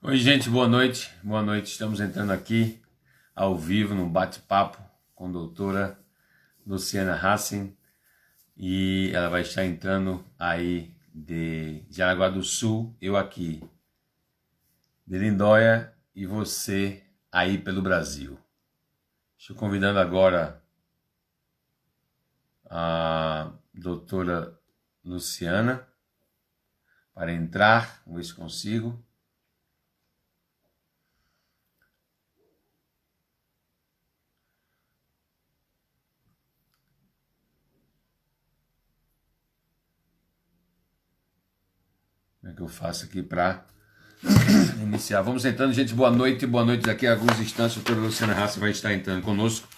Oi, gente, boa noite. Boa noite. Estamos entrando aqui ao vivo no bate-papo com a doutora Luciana Hassen e ela vai estar entrando aí de Jaraguá do Sul, eu aqui de Lindóia e você aí pelo Brasil. Estou convidando agora a doutora Luciana para entrar, vamos ver se consigo. Como é que eu faço aqui para iniciar? Vamos entrando, gente. Boa noite. Boa noite. Daqui a alguns instantes, a doutora Luciana Hassen vai estar entrando conosco,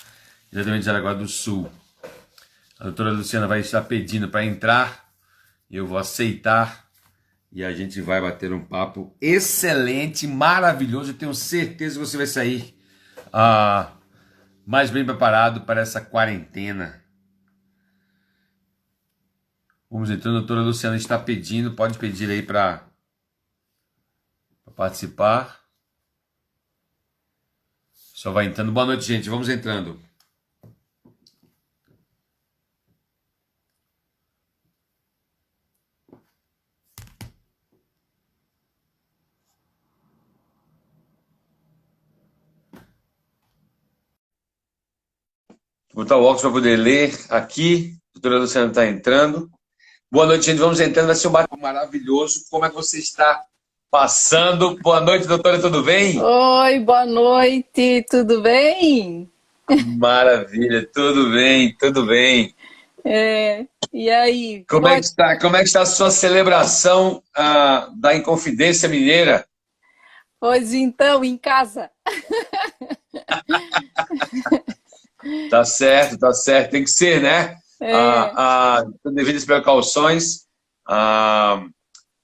diretamente de Jaraguá do Sul. A doutora Luciana vai estar pedindo para entrar, eu vou aceitar e a gente vai bater um papo excelente, maravilhoso. Eu tenho certeza que você vai sair mais bem preparado para essa quarentena. Vamos entrando, a doutora Luciana está pedindo, pode pedir aí para participar. Só vai entrando. Boa noite, gente. Vamos entrando. Vou botar o óculos para poder ler aqui. A doutora Luciana está entrando. Boa noite, gente. Vamos entrando. Vai ser um bate-papo maravilhoso. Como é que você está passando? Boa noite, doutora. Tudo bem? Oi, boa noite, tudo bem? Maravilha. Tudo bem, tudo bem. E aí? Como é que está? Como é que está a sua celebração da Inconfidência Mineira? Pois então, em casa. Tá certo, tá certo. Tem que ser, né? É, Com devidas precauções. Ah,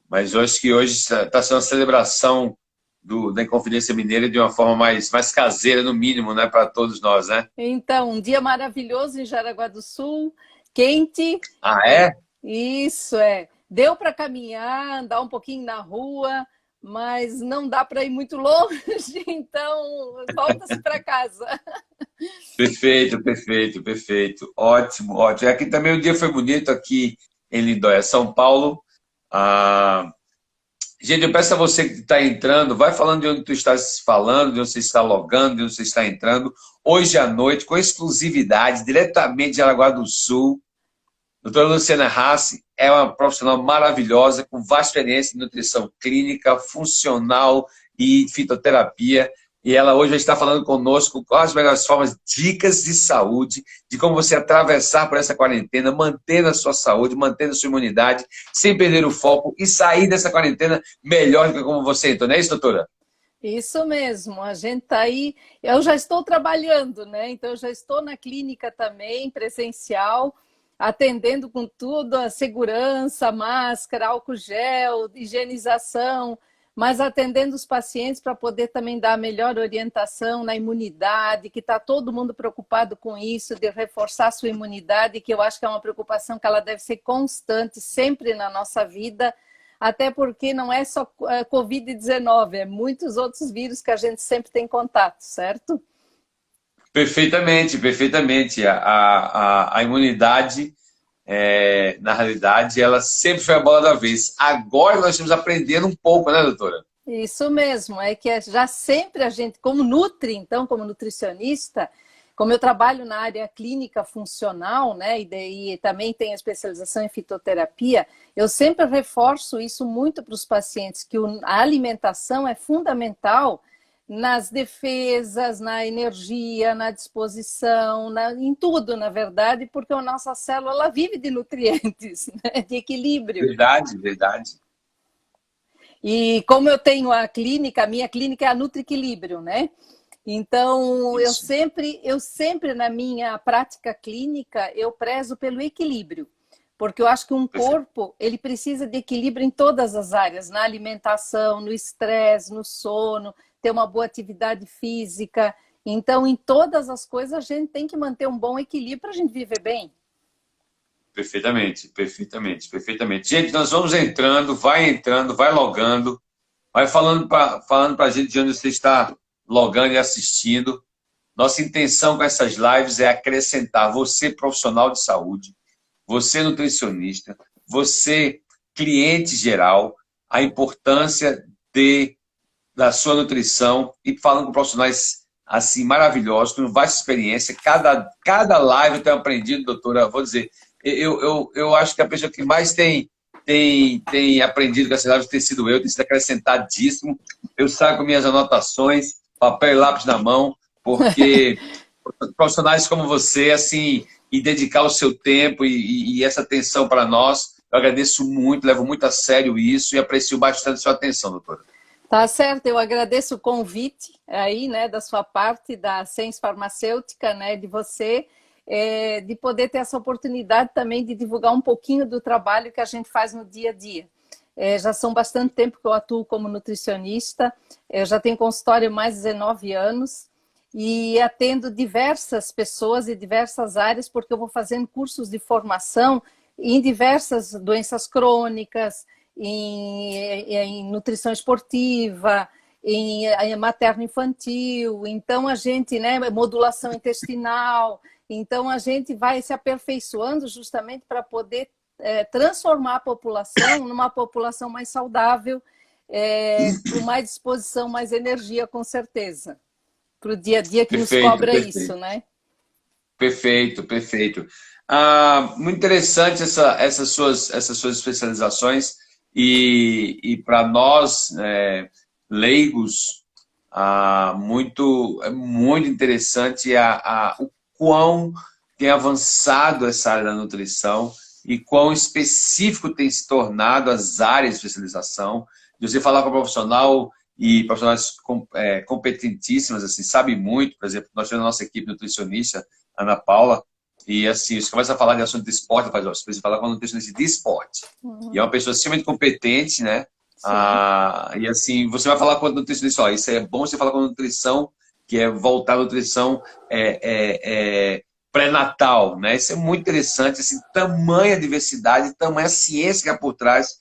mas eu acho que hoje está sendo uma celebração da Inconfidência Mineira de uma forma mais caseira, no mínimo, né? Para todos nós, né? então, um dia maravilhoso em Jaraguá do Sul, quente. Ah, É, é? isso é. Deu para caminhar, andar um pouquinho na rua, mas não dá para ir muito longe, então volta-se para casa. Perfeito, perfeito, perfeito. Ótimo, ótimo. Aqui também o dia foi bonito, aqui em Lindóia, São Paulo. Ah, gente, eu peço a você que está entrando, vai falando de onde tu estás falando, de onde você está logando, de onde você está entrando. Hoje à noite, com exclusividade, diretamente de Araguá do Sul, doutora Luciana Hassi é uma profissional maravilhosa, com vasta experiência em nutrição clínica, funcional e fitoterapia. E ela hoje vai estar falando conosco quais as melhores formas, dicas de saúde, de como você atravessar por essa quarentena, mantendo a sua saúde, mantendo a sua imunidade, sem perder o foco e sair dessa quarentena melhor do que como você entrou. Não é isso, doutora? Isso mesmo, a gente está aí. Eu já estou trabalhando, né? Então, eu já estou na clínica também, presencial, atendendo com tudo, a segurança, máscara, álcool gel, higienização, mas atendendo os pacientes para poder também dar a melhor orientação na imunidade, que está todo mundo preocupado com isso, de reforçar a sua imunidade, que eu acho que é uma preocupação que ela deve ser constante sempre na nossa vida, até porque não é só Covid-19, é muitos outros vírus que a gente sempre tem contato, certo? Perfeitamente, perfeitamente. A imunidade, na realidade, ela sempre foi a bola da vez. Agora nós estamos aprendendo um pouco, né, doutora? Isso mesmo, é que já sempre a gente, como nutri, então, como nutricionista, como eu trabalho na área clínica funcional, né, e também tenho especialização em fitoterapia, eu sempre reforço isso muito para os pacientes, que a alimentação é fundamental nas defesas, na energia, na disposição, em tudo, na verdade, porque a nossa célula ela vive de nutrientes, né, de equilíbrio. Verdade, verdade. E como eu tenho a clínica, a minha clínica é a Nutriequilíbrio, né? Então, Isso. eu sempre na minha prática clínica, eu prezo pelo equilíbrio, porque eu acho que um Perfeito. corpo, ele precisa de equilíbrio em todas as áreas, na alimentação, no estresse, no sono, ter uma boa atividade física. Então, em todas as coisas, a gente tem que manter um bom equilíbrio para a gente viver bem. Perfeitamente, perfeitamente, perfeitamente. Gente, nós vamos entrando, vai logando. Vai falando para a gente de onde você está logando e assistindo. Nossa intenção com essas lives é acrescentar você, profissional de saúde, você, nutricionista, você, cliente geral, a importância da sua nutrição e falando com profissionais assim maravilhosos, com vasta experiência. Cada live eu tenho aprendido, doutora, vou dizer, eu acho que a pessoa que mais tem aprendido com essas lives tem sido eu, tem sido acrescentadíssimo. Eu saio com minhas anotações, papel e lápis na mão, porque profissionais como você, assim, e dedicar o seu tempo e essa atenção para nós, eu agradeço muito, levo muito a sério isso e aprecio bastante a sua atenção, doutora. Tá certo, eu agradeço o convite aí, né, da sua parte, da Sens Farmacêutica, né, de você, de poder ter essa oportunidade também de divulgar um pouquinho do trabalho que a gente faz no dia a dia. Já são bastante tempo que eu atuo como nutricionista, eu já tenho consultório há mais de 19 anos e atendo diversas pessoas e diversas áreas, porque eu vou fazendo cursos de formação em diversas doenças crônicas, em nutrição esportiva, em materno-infantil, então a gente, né, modulação intestinal, então a gente vai se aperfeiçoando justamente para poder transformar a população numa população mais saudável, com mais disposição, mais energia, com certeza, para o dia a dia que Perfeito, nos cobra perfeito. isso, né? Perfeito, perfeito. Muito interessante essas suas especializações e para nós, leigos, é muito interessante o quão tem avançado essa área da nutrição e quão específico tem se tornado as áreas de especialização. De você falar com um profissional e profissionais competentíssimas, assim, sabe muito. Por exemplo, nós temos a nossa equipe nutricionista, Ana Paula, e assim, você começa a falar de assunto de esporte, faz, você precisa falar com um nutricionista de esporte. E é uma pessoa extremamente competente, né? E assim, você vai falar com o nutricionista, ó, isso é bom você falar com a nutrição, que é voltar à nutrição pré-natal, né? Isso é muito interessante, assim, tamanha diversidade, tamanha ciência que há por trás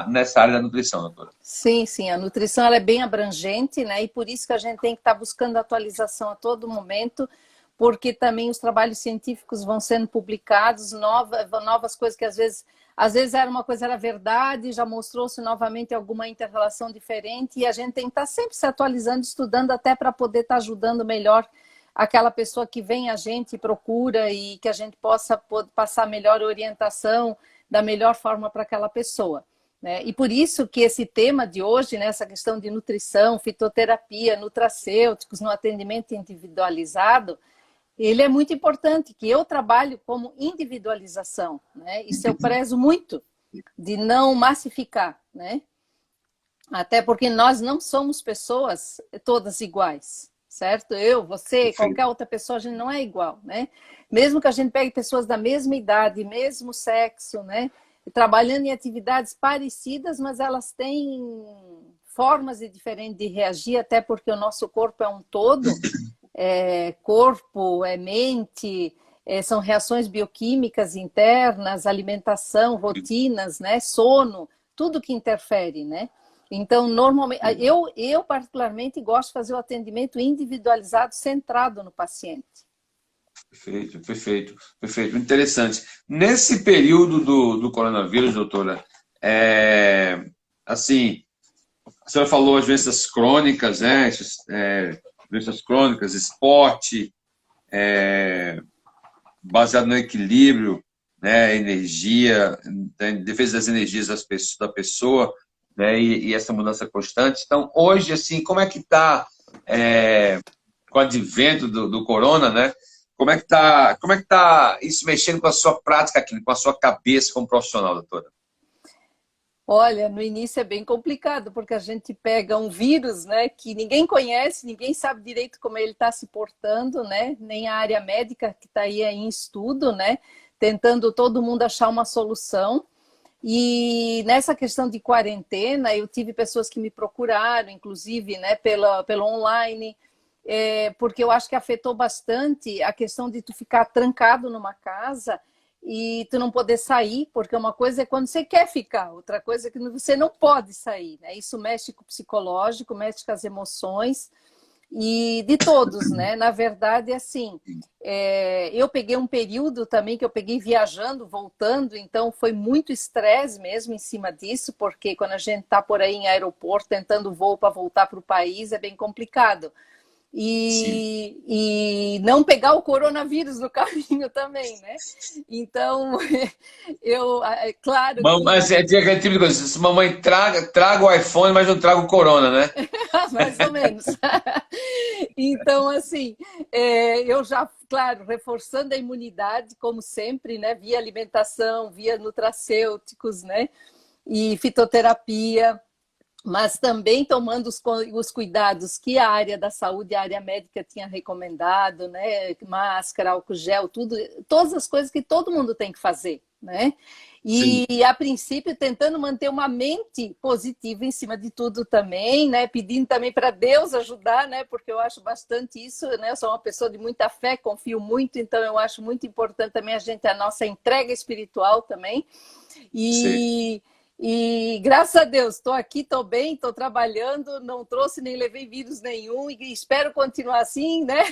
nessa área da nutrição, doutora. Sim, sim, a nutrição ela é bem abrangente, né? E por isso que a gente tem que estar buscando atualização a todo momento, porque também os trabalhos científicos vão sendo publicados, novas coisas que às vezes era uma coisa, era verdade, já mostrou-se novamente alguma inter-relação diferente, e a gente tem que estar sempre se atualizando, estudando, até para poder estar ajudando melhor aquela pessoa que vem a gente e procura, e que a gente possa passar melhor orientação da melhor forma para aquela pessoa, né? E por isso que esse tema de hoje, né, essa questão de nutrição, fitoterapia, nutracêuticos no atendimento individualizado, ele é muito importante, que eu trabalho como individualização, né? Isso eu prezo muito, de não massificar, né? Até porque nós não somos pessoas todas iguais, certo? Eu, você, qualquer outra pessoa, a gente não é igual, né? Mesmo que a gente pegue pessoas da mesma idade, mesmo sexo, né? Trabalhando em atividades parecidas, mas elas têm formas diferentes de reagir, até porque o nosso corpo é um todo, corpo, mente, são reações bioquímicas internas, alimentação, rotinas, né? Sono, tudo que interfere, né? Então, normalmente, eu particularmente gosto de fazer o atendimento individualizado, centrado no paciente. Perfeito, perfeito, perfeito. Interessante. Nesse período do coronavírus, doutora, assim, a senhora falou as doenças crônicas, né? Doenças crônicas, esporte, baseado no equilíbrio, né? Energia, defesa das energias da pessoa, né? E essa mudança constante. Então, hoje, assim, como é que está, com o advento do corona, né? Como é que tá isso mexendo com a sua prática clínica, com a sua cabeça como profissional, doutora? Olha, no início é bem complicado, porque a gente pega um vírus, né, que ninguém conhece, ninguém sabe direito como ele está se portando, né? Nem a área médica que está aí em estudo, né? Tentando todo mundo achar uma solução. E nessa questão de quarentena, eu tive pessoas que me procuraram, inclusive, né, pelo online, porque eu acho que afetou bastante a questão de tu ficar trancado numa casa e tu não poder sair, porque uma coisa é quando você quer ficar, outra coisa é que você não pode sair, né? Isso mexe com o psicológico, mexe com as emoções, e de todos, né? Na verdade, assim, eu peguei um período também que eu peguei viajando, voltando, então foi muito estresse mesmo em cima disso, porque quando a gente está por aí em aeroporto tentando voo para voltar para o país é bem complicado. E não pegar o coronavírus no caminho também, né? Então, claro Mas que... tinha aquele tipo de coisa, se mamãe traga o iPhone, mas não traga o Corona, né? Mais ou menos. Então, assim, eu já, claro, reforçando a imunidade, como sempre, né? Via alimentação, via nutracêuticos, né? E fitoterapia, mas também tomando os cuidados que a área da saúde, a área médica tinha recomendado, né? Máscara, álcool gel, tudo, todas as coisas que todo mundo tem que fazer, né? E, a princípio, tentando manter uma mente positiva em cima de tudo também, né? Pedindo também para Deus ajudar, né? Porque eu acho bastante isso, né? Eu sou uma pessoa de muita fé, confio muito, então eu acho muito importante também a nossa entrega espiritual também. E graças a Deus, estou aqui, estou bem, estou trabalhando, não trouxe nem levei vírus nenhum e espero continuar assim, né?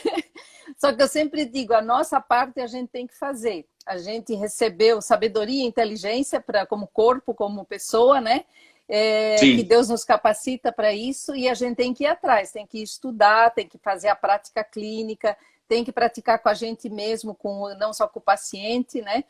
Só que eu sempre digo, a nossa parte a gente tem que fazer. A gente recebeu sabedoria e inteligência como corpo, como pessoa, né? Que Deus nos capacita para isso e a gente tem que ir atrás, tem que estudar, tem que fazer a prática clínica, tem que praticar com a gente mesmo, não só com o paciente, né?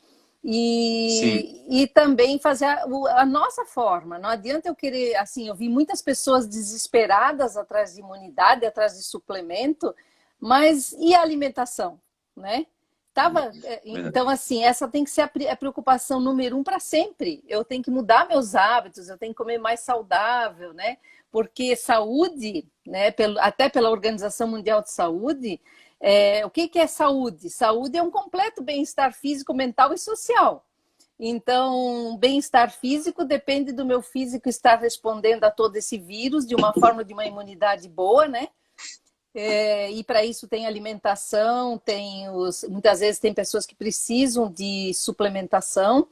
E também fazer a nossa forma. Não adianta eu querer, assim, eu vi muitas pessoas desesperadas atrás de imunidade, atrás de suplemento, mas e a alimentação, né? Então, assim, essa tem que ser a preocupação número 1 para sempre. Eu tenho que mudar meus hábitos, eu tenho que comer mais saudável, né? Porque saúde, né, até pela Organização Mundial de Saúde, o que é saúde? Saúde é um completo bem-estar físico, mental e social. Então, bem-estar físico depende do meu físico estar respondendo a todo esse vírus de uma forma de uma imunidade boa, né? E para isso tem alimentação, muitas vezes tem pessoas que precisam de suplementação,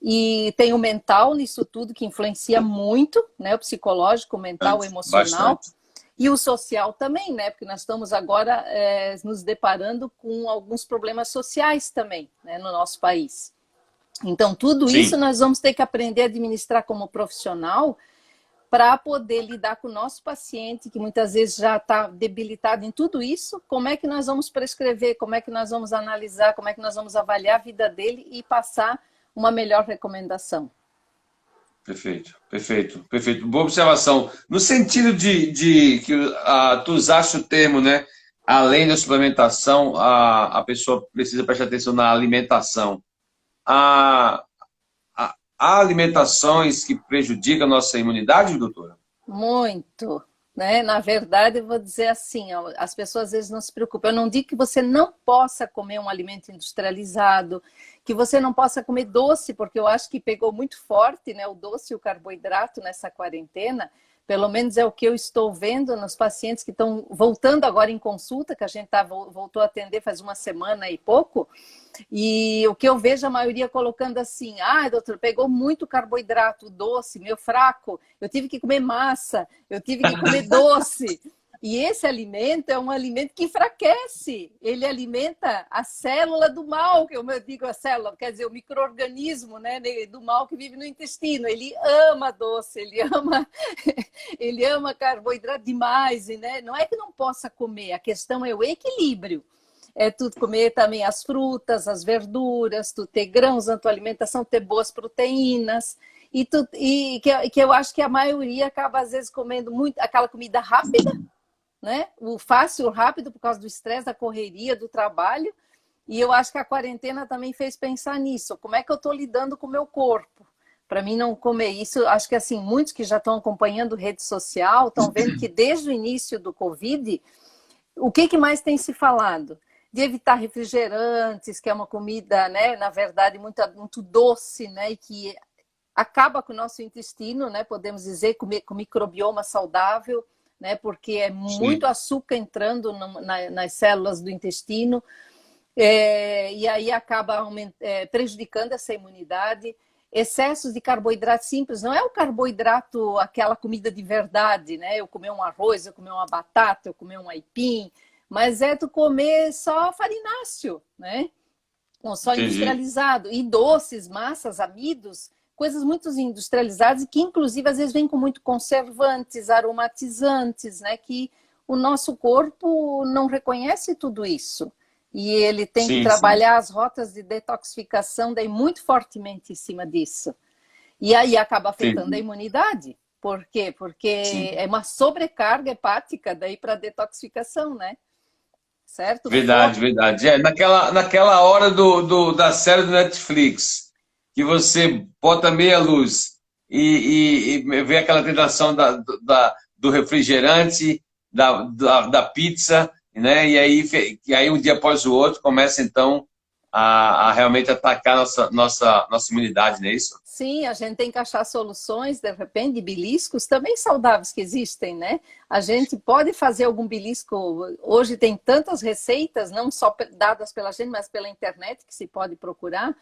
e tem o mental nisso tudo que influencia muito, né? O psicológico, o mental, o emocional. Bastante. E o social também, né? Porque nós estamos agora nos deparando com alguns problemas sociais também, né, no nosso país. Então, tudo isso nós vamos ter que aprender a administrar como profissional para poder lidar com o nosso paciente, que muitas vezes já está debilitado em tudo isso. Como é que nós vamos prescrever, como é que nós vamos analisar, como é que nós vamos avaliar a vida dele e passar uma melhor recomendação. Perfeito, perfeito, perfeito. Boa observação. No sentido de que tu usaste o termo, né? Além da suplementação, a pessoa precisa prestar atenção na alimentação. Há alimentações que prejudicam a nossa imunidade, doutora? Muito. Né? Na verdade, eu vou dizer assim, ó, as pessoas às vezes não se preocupam. Eu não digo que você não possa comer um alimento industrializado, que você não possa comer doce, porque eu acho que pegou muito forte, né, o doce e o carboidrato nessa quarentena. Pelo menos é o que eu estou vendo nos pacientes que estão voltando agora em consulta, que a gente voltou a atender faz uma semana e pouco. E o que eu vejo a maioria colocando assim, doutor, pegou muito carboidrato, doce, meu fraco, eu tive que comer massa, eu tive que comer doce. E esse alimento é um alimento que enfraquece, ele alimenta a célula do mal, que eu digo a célula, quer dizer, o micro-organismo, né, do mal que vive no intestino. Ele ama doce, ele ama carboidrato demais, né? Não é que não possa comer, a questão é o equilíbrio. É tu comer também as frutas, as verduras, tu ter grãos na tua alimentação, ter boas proteínas. E que eu acho que a maioria acaba, às vezes, comendo muito aquela comida rápida, né? O fácil, o rápido, por causa do estresse, da correria, do trabalho. E eu acho que a quarentena também fez pensar nisso. Como é que eu estou lidando com o meu corpo? Para mim não comer isso, acho que assim, muitos que já estão acompanhando rede social estão vendo que desde o início do Covid, o que mais tem se falado? De evitar refrigerantes, que é uma comida, né, na verdade, muito doce, né, e que acaba com o nosso intestino, né, podemos dizer, com microbioma saudável, né, porque é muito açúcar entrando nas células do intestino. E aí acaba prejudicando essa imunidade. Excessos de carboidrato simples, não é o carboidrato, aquela comida de verdade, né? Eu comer um arroz, eu comer uma batata, eu comer um aipim, mas é tu comer só farináceo, né? Ou só Entendi. industrializado. E doces, massas, amidos, coisas muito industrializadas e que, inclusive, às vezes vêm com muito conservantes, aromatizantes, né? Que o nosso corpo não reconhece tudo isso. E ele tem que Sim, sim, trabalhar as rotas de detoxificação daí muito fortemente em cima disso. E aí acaba afetando a entendi. imunidade. Por quê? Porque Sim. é uma sobrecarga hepática daí para detoxificação, né? Certo? Verdade, verdade. Naquela hora da série do Netflix, que você bota meia luz e vê aquela tentação do refrigerante, da pizza, né? E aí, um dia após o outro, começa então a realmente atacar nossa imunidade, não é isso? Sim, a gente tem que achar soluções, de repente, de beliscos também saudáveis que existem, né? A gente pode fazer algum belisco. Hoje tem tantas receitas, não só dadas pela gente, mas pela internet, que se pode procurar.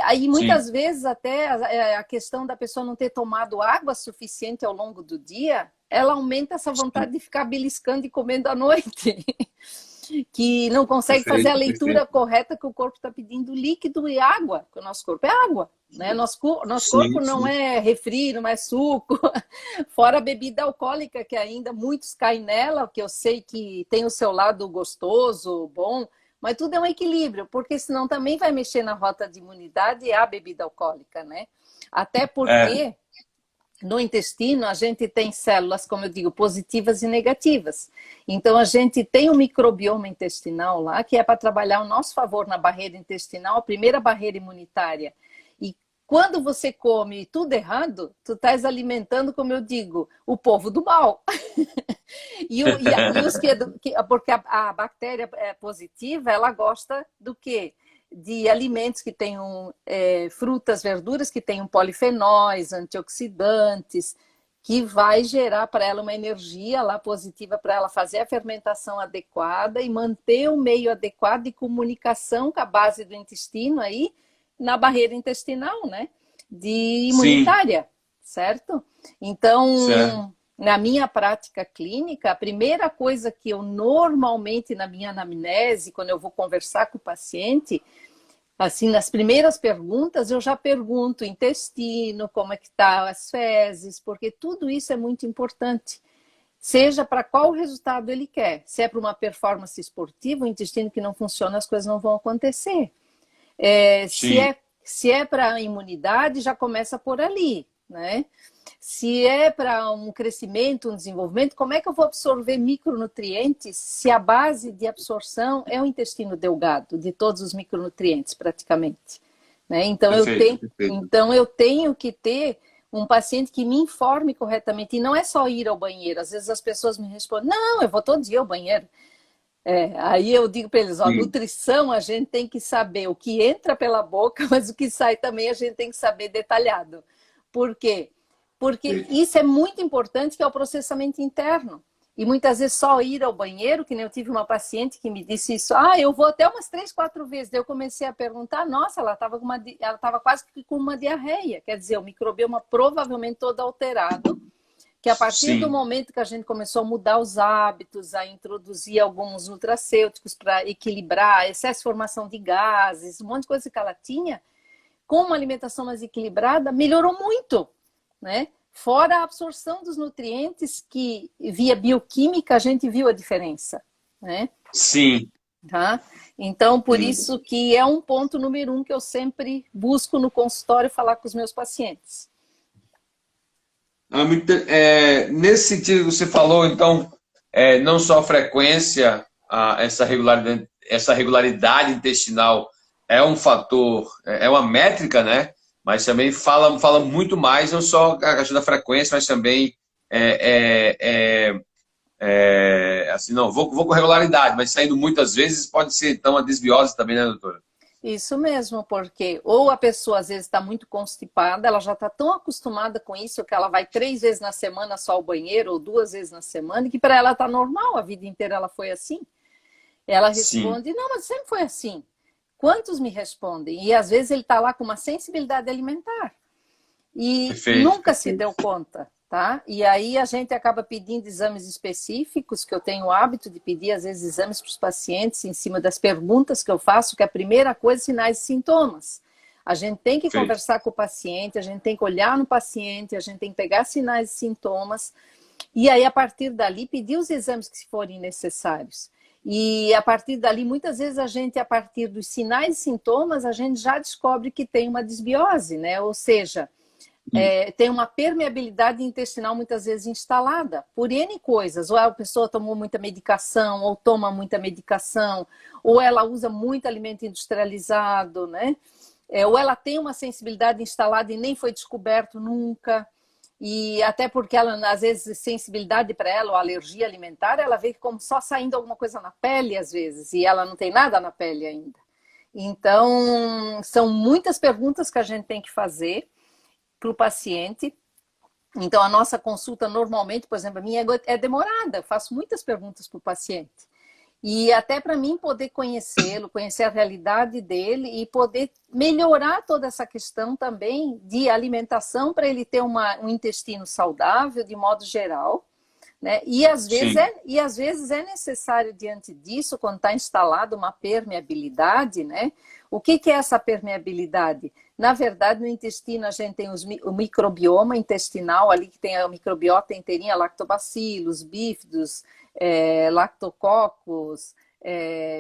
Aí, Sim. muitas vezes, até a questão da pessoa não ter tomado água suficiente ao longo do dia, ela aumenta essa vontade de ficar beliscando e comendo à noite. Que não consegue fazer a Perfeito, leitura perfeito. correta que o corpo está pedindo líquido e água, que o nosso corpo é água. Né? Nosso corpo Sim, não sim. é refri, não é suco, fora a bebida alcoólica, que ainda muitos caem nela, que eu sei que tem o seu lado gostoso, bom, mas tudo é um equilíbrio, porque senão também vai mexer na rota de imunidade a bebida alcoólica, né? Até É, porque no intestino, a gente tem células, como eu digo, positivas e negativas. Então, a gente tem um microbioma intestinal lá, que é para trabalhar ao nosso favor na barreira intestinal, a primeira barreira imunitária. E quando você come tudo errado, tu estás alimentando, como eu digo, o povo do mal. E os porque a bactéria positiva, ela gosta do quê? De alimentos que tenham frutas, verduras que tenham polifenóis, antioxidantes, que vai gerar para ela uma energia lá positiva para ela fazer a fermentação adequada e manter o meio adequado de comunicação com a base do intestino aí na barreira intestinal, né? De sim, imunitária, certo? certo. Então, na minha prática clínica, a primeira coisa que eu normalmente na minha anamnese, quando eu vou conversar com o paciente, assim, nas primeiras perguntas, eu já pergunto intestino, como é que tá as fezes, porque tudo isso é muito importante. Seja para qual resultado ele quer. Se é para uma performance esportiva, o intestino que não funciona, as coisas não vão acontecer. É, se Sim, é, se é para a imunidade, já começa por ali, né? Se é para um crescimento, um desenvolvimento, como é que eu vou absorver micronutrientes se a base de absorção é o intestino delgado, de todos os micronutrientes, praticamente? Né? perfeito, perfeito. Então, eu tenho que ter um paciente que me informe corretamente, e não é só ir ao banheiro. Às vezes as pessoas me respondem, não, eu vou todo dia ao banheiro. Aí eu digo para eles, ó, Sim, nutrição a gente tem que saber o que entra pela boca, mas o que sai também a gente tem que saber detalhado. Por quê? Porque perfeito. isso é muito importante, que é o processamento interno. E muitas vezes só ir ao banheiro, que nem eu tive uma paciente que me disse isso, eu vou até umas 3, 4 vezes. Daí eu comecei a perguntar, nossa, ela estava quase que com uma diarreia. Quer dizer, o microbioma provavelmente todo alterado, que a partir do Sim, momento que a gente começou a mudar os hábitos, a introduzir alguns nutracêuticos para equilibrar, excesso de formação de gases, um monte de coisa que ela tinha, com uma alimentação mais equilibrada, melhorou muito, né? Fora a absorção dos nutrientes, que via bioquímica a gente viu a diferença, né? sim, Tá? Então, por sim. isso que é um ponto número 1 que eu sempre busco no consultório falar com os meus pacientes. Nesse sentido que você falou, então, não só a frequência, essa regularidade intestinal é um fator, é uma métrica, né? Mas também fala muito mais, não só a questão da frequência, mas também assim, não, vou com regularidade, mas saindo muitas vezes pode ser, então, a desbiose também, né, doutora? Isso mesmo, porque ou a pessoa às vezes está muito constipada, ela já está tão acostumada com isso que ela vai 3 vezes na semana só ao banheiro, ou 2 vezes na semana, que para ela está normal, a vida inteira ela foi assim. Ela sim, responde, não, mas sempre foi assim. Quantos me respondem? E às vezes ele está lá com uma sensibilidade alimentar e perfeito, nunca se deu perfeito. conta, tá? E aí a gente acaba pedindo exames específicos, que eu tenho o hábito de pedir, às vezes, exames para os pacientes em cima das perguntas que eu faço, que é a primeira coisa, sinais e sintomas. A gente tem que Perfeito. conversar com o paciente, a gente tem que olhar no paciente, a gente tem que pegar sinais e sintomas, e aí, a partir dali, pedir os exames que forem necessários. E a partir dali, muitas vezes a gente, a partir dos sinais e sintomas, a gente já descobre que tem uma desbiose, né? Ou seja, tem uma permeabilidade intestinal muitas vezes instalada por N coisas. Ou a pessoa tomou muita medicação, ou toma muita medicação, ou ela usa muito alimento industrializado, né? Ou ela tem uma sensibilidade instalada e nem foi descoberto nunca. E até porque ela, às vezes, sensibilidade para ela, ou alergia alimentar, ela vê como só saindo alguma coisa na pele, às vezes, e ela não tem nada na pele ainda. Então, são muitas perguntas que a gente tem que fazer para o paciente. Então, a nossa consulta normalmente, por exemplo, a minha é demorada, eu faço muitas perguntas para o paciente. E até para mim poder conhecê-lo, conhecer a realidade dele e poder melhorar toda essa questão também de alimentação para ele ter um intestino saudável de modo geral. Né? Sim, E às vezes é necessário, diante disso, quando está instalada uma permeabilidade, né? O que é essa permeabilidade? Na verdade, no intestino a gente tem o microbioma intestinal, ali que tem a microbiota inteirinha, lactobacilos, bífidos, lactococos,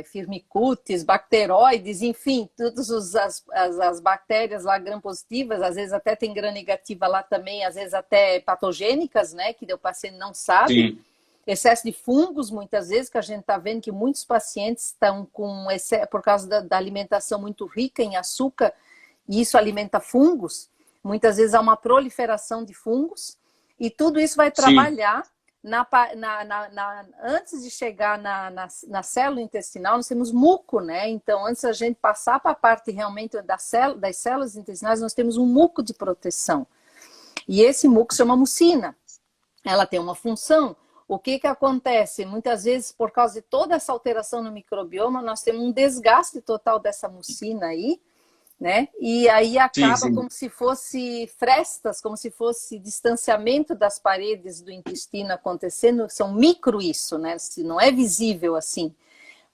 firmicutes, bacteroides, enfim, todas as bactérias lá gram-positivas, às vezes até tem gram-negativa lá também, às vezes até patogênicas, né, que o paciente não sabe. sim, Excesso de fungos, muitas vezes, que a gente está vendo que muitos pacientes estão com excesso, por causa da alimentação muito rica em açúcar, e isso alimenta fungos. Muitas vezes há uma proliferação de fungos, e tudo isso vai sim, trabalhar antes de chegar na célula intestinal, nós temos muco, né? Então, antes da gente passar para a parte realmente das células intestinais, nós temos um muco de proteção. E esse muco se chama mucina. Ela tem uma função. O que acontece? Muitas vezes, por causa de toda essa alteração no microbioma, nós temos um desgaste total dessa mucina aí, né? E aí sim, acaba sim, como se fosse frestas, como se fosse distanciamento das paredes do intestino acontecendo, são micro isso, né? Não é visível assim,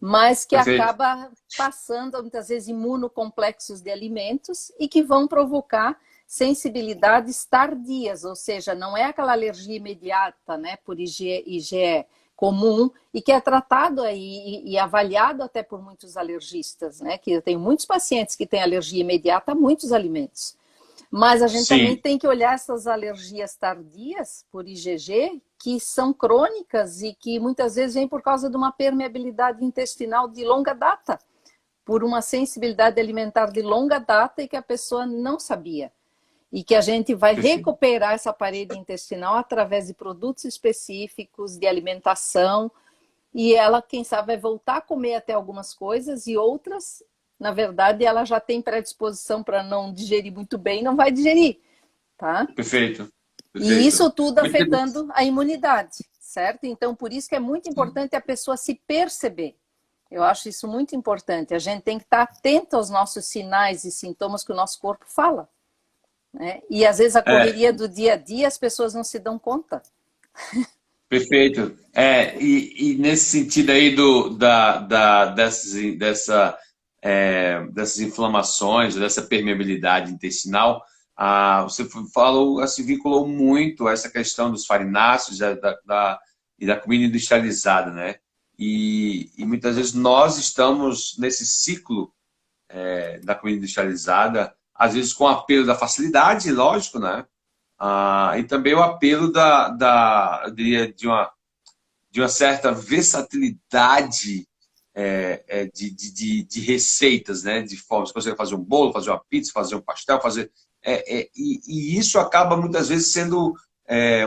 mas que perfeito. acaba passando muitas vezes imunocomplexos de alimentos e que vão provocar sensibilidades tardias, ou seja, não é aquela alergia imediata, né, por IgE comum e que é tratado aí e avaliado até por muitos alergistas, né? Que eu tenho muitos pacientes que têm alergia imediata a muitos alimentos. Mas a gente também Sim, tem que olhar essas alergias tardias por IgG, que são crônicas e que muitas vezes vêm por causa de uma permeabilidade intestinal de longa data, por uma sensibilidade alimentar de longa data e que a pessoa não sabia. E que a gente vai perfeito. recuperar essa parede intestinal através de produtos específicos, de alimentação, e ela, quem sabe, vai voltar a comer até algumas coisas e outras, na verdade, ela já tem predisposição para não digerir muito bem, não vai digerir, tá? Perfeito, E perfeito. isso tudo Muito interessante. afetando a imunidade, certo? Então, por isso que é muito importante a pessoa se perceber. Eu acho isso muito importante. A gente tem que estar atento aos nossos sinais e sintomas que o nosso corpo fala, né? E às vezes a É, correria do dia a dia as pessoas não se dão conta. perfeito. E nesse sentido aí dessas inflamações, dessa permeabilidade intestinal, você falou, assim, vinculou muito essa questão dos farináceos e da comida industrializada, né? E muitas vezes nós estamos nesse ciclo da comida industrializada, às vezes com o apelo da facilidade, lógico, né? E também o apelo eu diria, de uma certa versatilidade de receitas, né? De formas. Você consegue fazer um bolo, fazer uma pizza, fazer um pastel, fazer. E isso acaba muitas vezes sendo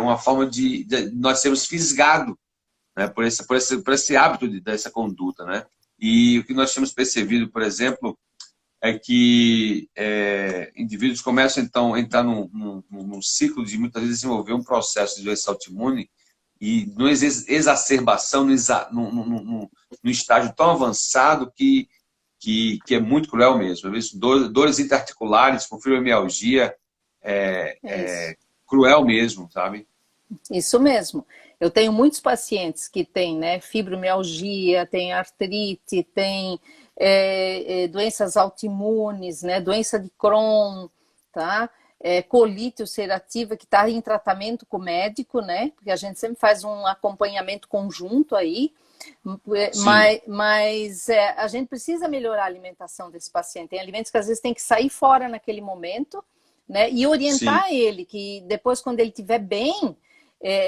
uma forma de nós sermos fisgados, né? Por esse hábito dessa conduta, né? E o que nós temos percebido, por exemplo, é que indivíduos começam então a entrar num ciclo de muitas vezes desenvolver um processo de doença autoimune e numa exacerbação, no estágio tão avançado que é muito cruel mesmo. Às vezes, dores interarticulares com fibromialgia Isso. cruel mesmo, sabe? Isso mesmo. Eu tenho muitos pacientes que têm, né, fibromialgia, tem artrite, tem doenças autoimunes, né, doença de Crohn, tá? Colite ulcerativa que está em tratamento com o médico, né? Porque a gente sempre faz um acompanhamento conjunto aí. Sim, Mas a gente precisa melhorar a alimentação desse paciente. Tem alimentos que às vezes tem que sair fora naquele momento, né? E sim, orientar ele que depois, quando ele estiver bem,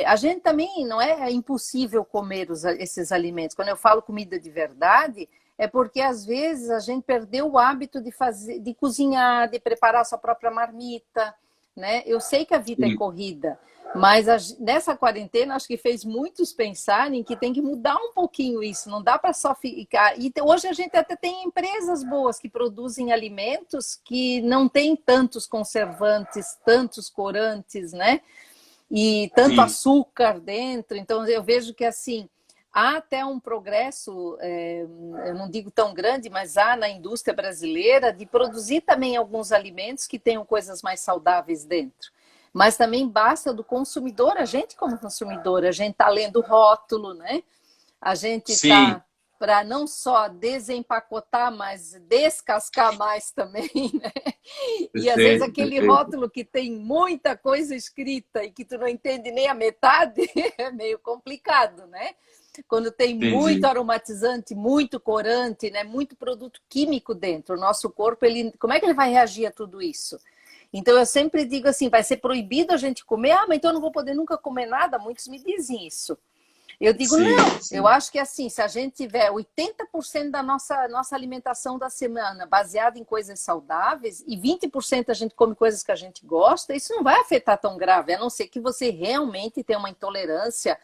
a gente também não é impossível comer esses alimentos. Quando eu falo comida de verdade, é porque às vezes a gente perdeu o hábito de fazer, de cozinhar, de preparar a sua própria marmita, né? Eu sei que a vida é sim, corrida, mas nessa quarentena acho que fez muitos pensarem que tem que mudar um pouquinho isso. Não dá para só ficar. E hoje a gente até tem empresas boas que produzem alimentos que não têm tantos conservantes, tantos corantes, né? E tanto sim, açúcar dentro. Então, eu vejo que, assim, há até um progresso, eu não digo tão grande, mas há na indústria brasileira de produzir também alguns alimentos que tenham coisas mais saudáveis dentro. Mas também basta do consumidor, a gente como consumidor, a gente está lendo o rótulo, né? A gente sim, está para não só desempacotar, mas descascar mais também, né? E às vezes perfeito, aquele perfeito. rótulo que tem muita coisa escrita e que tu não entende nem a metade, é meio complicado, né? Quando tem muito Entendi. aromatizante, muito corante, né? Muito produto químico dentro, o nosso corpo, ele, como é que ele vai reagir a tudo isso? Então eu sempre digo assim, vai ser proibido a gente comer? Ah, mas então eu não vou poder nunca comer nada? Muitos me dizem isso. Eu digo, Sim, não, eu sim, acho que assim, se a gente tiver 80% da nossa alimentação da semana baseada em coisas saudáveis e 20% a gente come coisas que a gente gosta, isso não vai afetar tão grave, a não ser que você realmente tenha uma intolerância,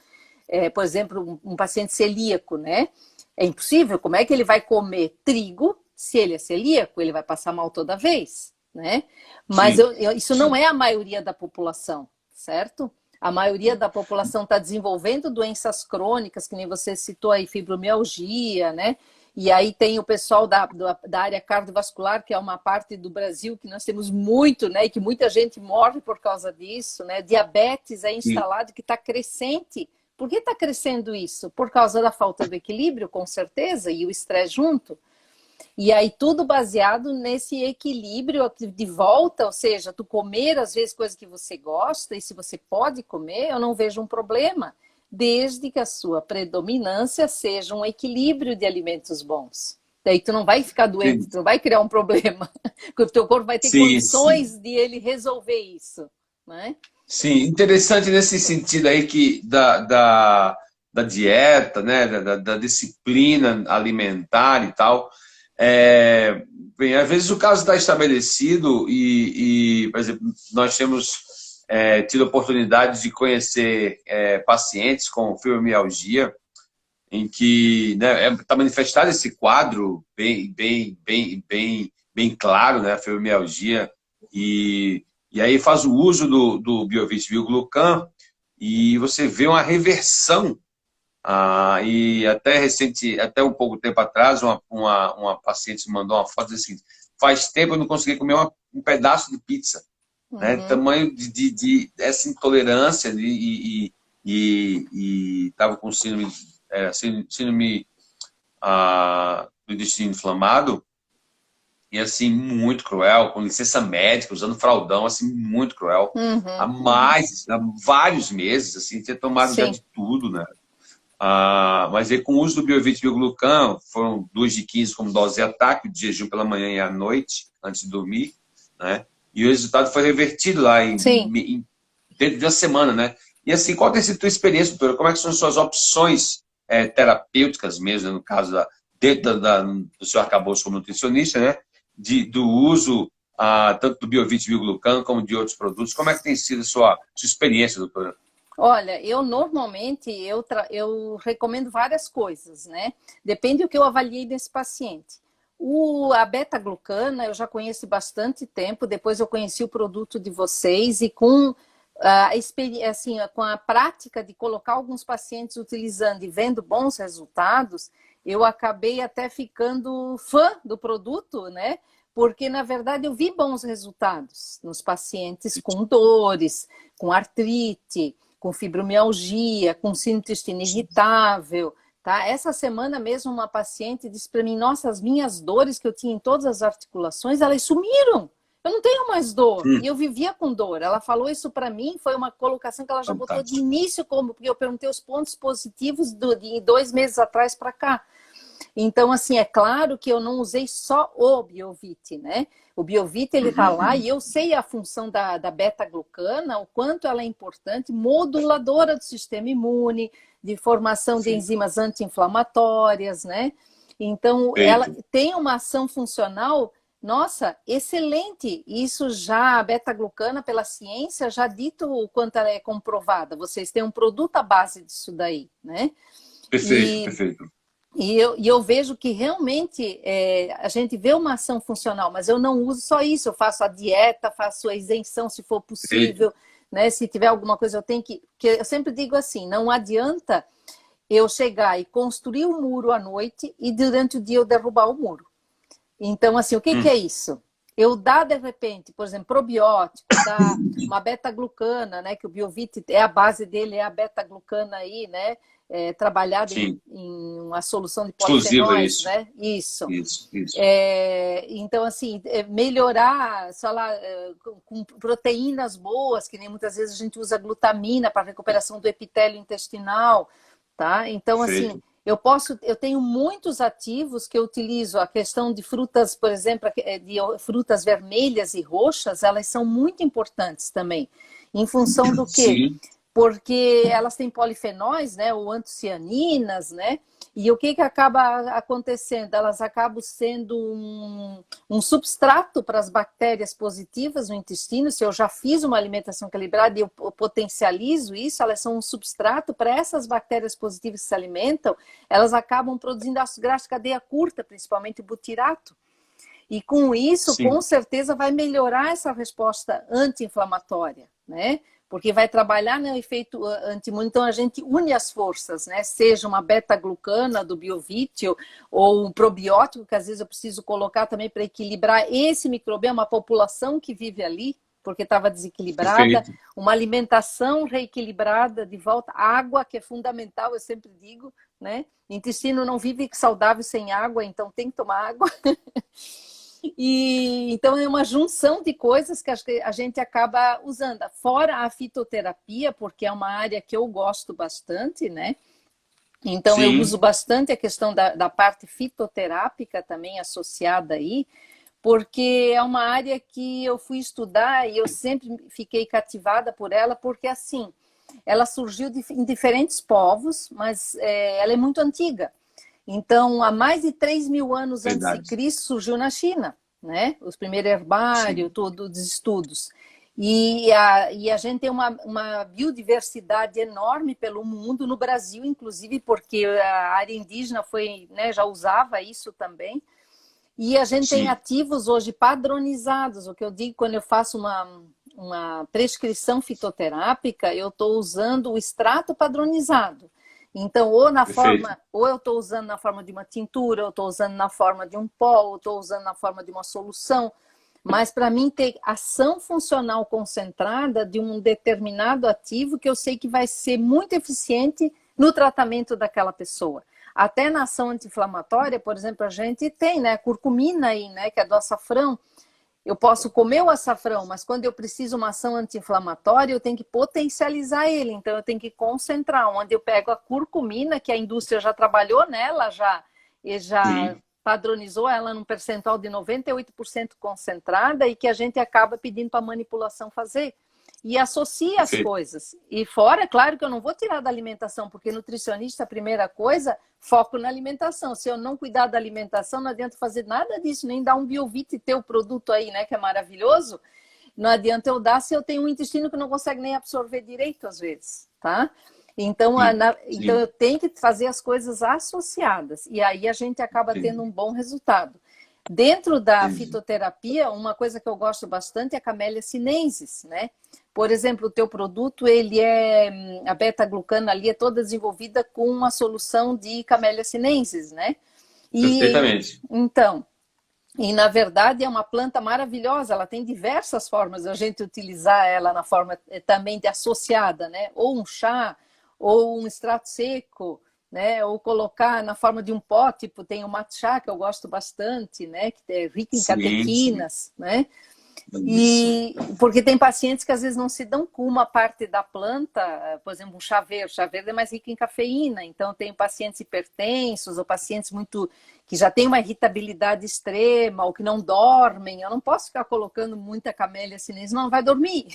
por exemplo, um paciente celíaco, né? É impossível, como é que ele vai comer trigo se ele é celíaco? Ele vai passar mal toda vez, né? Mas sim, isso não sim, é a maioria da população, certo? A maioria da população está desenvolvendo doenças crônicas, que nem você citou aí, fibromialgia, né? E aí tem o pessoal da área cardiovascular, que é uma parte do Brasil que nós temos muito, né? E que muita gente morre por causa disso, né? Diabetes é sim, instalado que está crescente. Por que está crescendo isso? Por causa da falta do equilíbrio, com certeza, e o estresse junto. E aí tudo baseado nesse equilíbrio de volta, ou seja, tu comer às vezes coisas que você gosta e se você pode comer, eu não vejo um problema, desde que a sua predominância seja um equilíbrio de alimentos bons. Daí tu não vai ficar doente, sim, tu não vai criar um problema, porque o teu corpo vai ter sim, sim. condições de ele resolver isso, né? Sim, interessante nesse sentido aí que da dieta, né, da disciplina alimentar e tal. Bem, às vezes o caso está estabelecido por exemplo, nós temos tido a oportunidade de conhecer pacientes com fibromialgia, em que né, está manifestado esse quadro bem claro, né, a fibromialgia, e aí faz o uso do Biovit Glucan e você vê uma reversão. E até um pouco tempo atrás, uma paciente me mandou uma foto assim, faz tempo eu não consegui comer um pedaço de pizza, né? Uhum. Tamanho dessa intolerância e estava com síndrome do intestino inflamado e assim muito cruel, com licença médica, usando fraldão, assim muito cruel. Uhum. Há vários meses, assim, ter tomado já Sim. de tudo, né? Mas aí, com o uso do Biovit Bioglucan, foram 2 de 15 como dose de ataque, de jejum pela manhã e à noite, antes de dormir, né? E o resultado foi revertido lá Sim. dentro de uma semana, né? E assim, qual tem sido a tua experiência, doutora? Como é que são as suas opções terapêuticas mesmo, né? No caso, dentro do seu arcabouço como nutricionista, né? Do uso tanto do Biovit Bioglucan como de outros produtos. Como é que tem sido a sua experiência, doutora? Olha, eu normalmente eu recomendo várias coisas, né? Depende do que eu avaliei nesse paciente. A beta-glucana eu já conheço bastante tempo, depois eu conheci o produto de vocês e com assim, com a prática de colocar alguns pacientes utilizando e vendo bons resultados, eu acabei até ficando fã do produto, né? Porque, na verdade, eu vi bons resultados nos pacientes com dores, com artrite, com fibromialgia, com síndrome do intestino irritável, tá? Essa semana mesmo, uma paciente disse para mim, nossa, as minhas dores que eu tinha em todas as articulações, elas sumiram. Eu não tenho mais dor. E eu vivia com dor. Ela falou isso para mim, foi uma colocação que ela já botou de início, porque eu perguntei os pontos positivos de 2 meses atrás para cá. Então, assim, é claro que eu não usei só o Biovit, né? O Biovit, ele tá lá e eu sei a função da beta-glucana, o quanto ela é importante, moduladora do sistema imune, de formação de enzimas anti-inflamatórias, né? Então, ela tem uma ação funcional, nossa, excelente. Isso já, a beta-glucana, pela ciência, já dito o quanto ela é comprovada. Vocês têm um produto à base disso daí, né? Perfeito. E eu vejo que realmente a gente vê uma ação funcional, mas eu não uso só isso. Eu faço a dieta, faço a isenção se for possível, né? Se tiver alguma coisa, eu tenho que... Eu sempre digo assim, não adianta eu chegar e construir um muro à noite e durante o dia eu derrubar o muro. Então, assim, o que é isso? Eu dar, de repente, por exemplo, probiótico, dar uma beta-glucana, né? Que o Biovit, a base dele é a beta-glucana aí, né? Trabalhada em uma solução de polifenóis, né? Isso. Então, assim, melhorar, sei lá, com proteínas boas, que nem muitas vezes a gente usa glutamina para recuperação do epitélio intestinal, tá? Então, assim, eu tenho muitos ativos que eu utilizo. A questão de frutas, por exemplo, de frutas vermelhas e roxas, elas são muito importantes também. Em função do quê? Porque elas têm polifenóis, né, ou antocianinas, né? E o que acaba acontecendo? Elas acabam sendo um substrato para as bactérias positivas no intestino. Se eu já fiz uma alimentação equilibrada e eu potencializo isso, elas são um substrato para essas bactérias positivas que se alimentam, elas acabam produzindo ácido graxo de cadeia curta, principalmente o butirato. E com isso, com certeza, vai melhorar essa resposta anti-inflamatória, né? Porque vai trabalhar no efeito anti-imune. Então, a gente une as forças, né? Seja uma beta-glucana do Biovit ou um probiótico, que às vezes eu preciso colocar também para equilibrar esse microbioma, a população que vive ali, porque estava desequilibrada. Uma alimentação reequilibrada de volta. Água, que é fundamental, eu sempre digo, né? O intestino não vive saudável sem água, então tem que tomar água. E então é uma junção de coisas que a gente acaba usando, fora a fitoterapia, porque é uma área que eu gosto bastante, né? Então eu uso bastante a questão da parte fitoterápica também associada aí, porque é uma área que eu fui estudar e eu sempre fiquei cativada por ela, porque assim, ela surgiu em diferentes povos, mas ela é muito antiga. Então, há mais de 3.000 anos antes de Cristo, surgiu na China, né? Os primeiros herbários, todos os estudos. E a gente tem uma biodiversidade enorme pelo mundo, no Brasil, inclusive, porque a área indígena foi, né, já usava isso também. E a gente tem ativos hoje padronizados. O que eu digo quando eu faço uma prescrição fitoterápica, eu estou usando o extrato padronizado. Então, ou eu estou usando na forma de uma tintura, ou estou usando na forma de um pó, ou estou usando na forma de uma solução. Mas para mim ter ação funcional concentrada de um determinado ativo que eu sei que vai ser muito eficiente no tratamento daquela pessoa. Até na ação anti-inflamatória, por exemplo, a gente tem, né, a curcumina aí, né, que é do açafrão. Eu posso comer o açafrão, mas quando eu preciso uma ação anti-inflamatória, eu tenho que potencializar ele. Então, eu tenho que concentrar. Onde eu pego a curcumina, que a indústria já trabalhou nela, já padronizou ela num percentual de 98% concentrada e que a gente acaba pedindo para a manipulação fazer. E associa as coisas. E fora, claro que eu não vou tirar da alimentação, porque nutricionista, a primeira coisa, foco na alimentação. Se eu não cuidar da alimentação, não adianta fazer nada disso, nem dar um Biovit e ter o produto aí, né, que é maravilhoso. Não adianta eu dar se eu tenho um intestino que não consegue nem absorver direito, às vezes, tá? Então, então eu tenho que fazer as coisas associadas. E aí a gente acaba tendo um bom resultado. Dentro da Entendi. fitoterapia, uma coisa que eu gosto bastante é a Camellia sinensis, né? Por exemplo, o teu produto, ele a beta-glucana ali é toda desenvolvida com uma solução de Camellia sinensis, né? E Perfeitamente. então, e na verdade é uma planta maravilhosa, ela tem diversas formas de a gente utilizar ela na forma também de associada, né? Ou um chá, ou um extrato seco, né? Ou colocar na forma de um pó, tipo tem o matcha que eu gosto bastante, né? Que é rico em Sim, sim. catequinas, né? Isso. E porque tem pacientes que às vezes não se dão com uma parte da planta, por exemplo, um chá verde é mais rico em cafeína, então tem pacientes hipertensos ou pacientes muito que já têm uma irritabilidade extrema ou que não dormem. Eu não posso ficar colocando muita camélia sinensis, não vai dormir.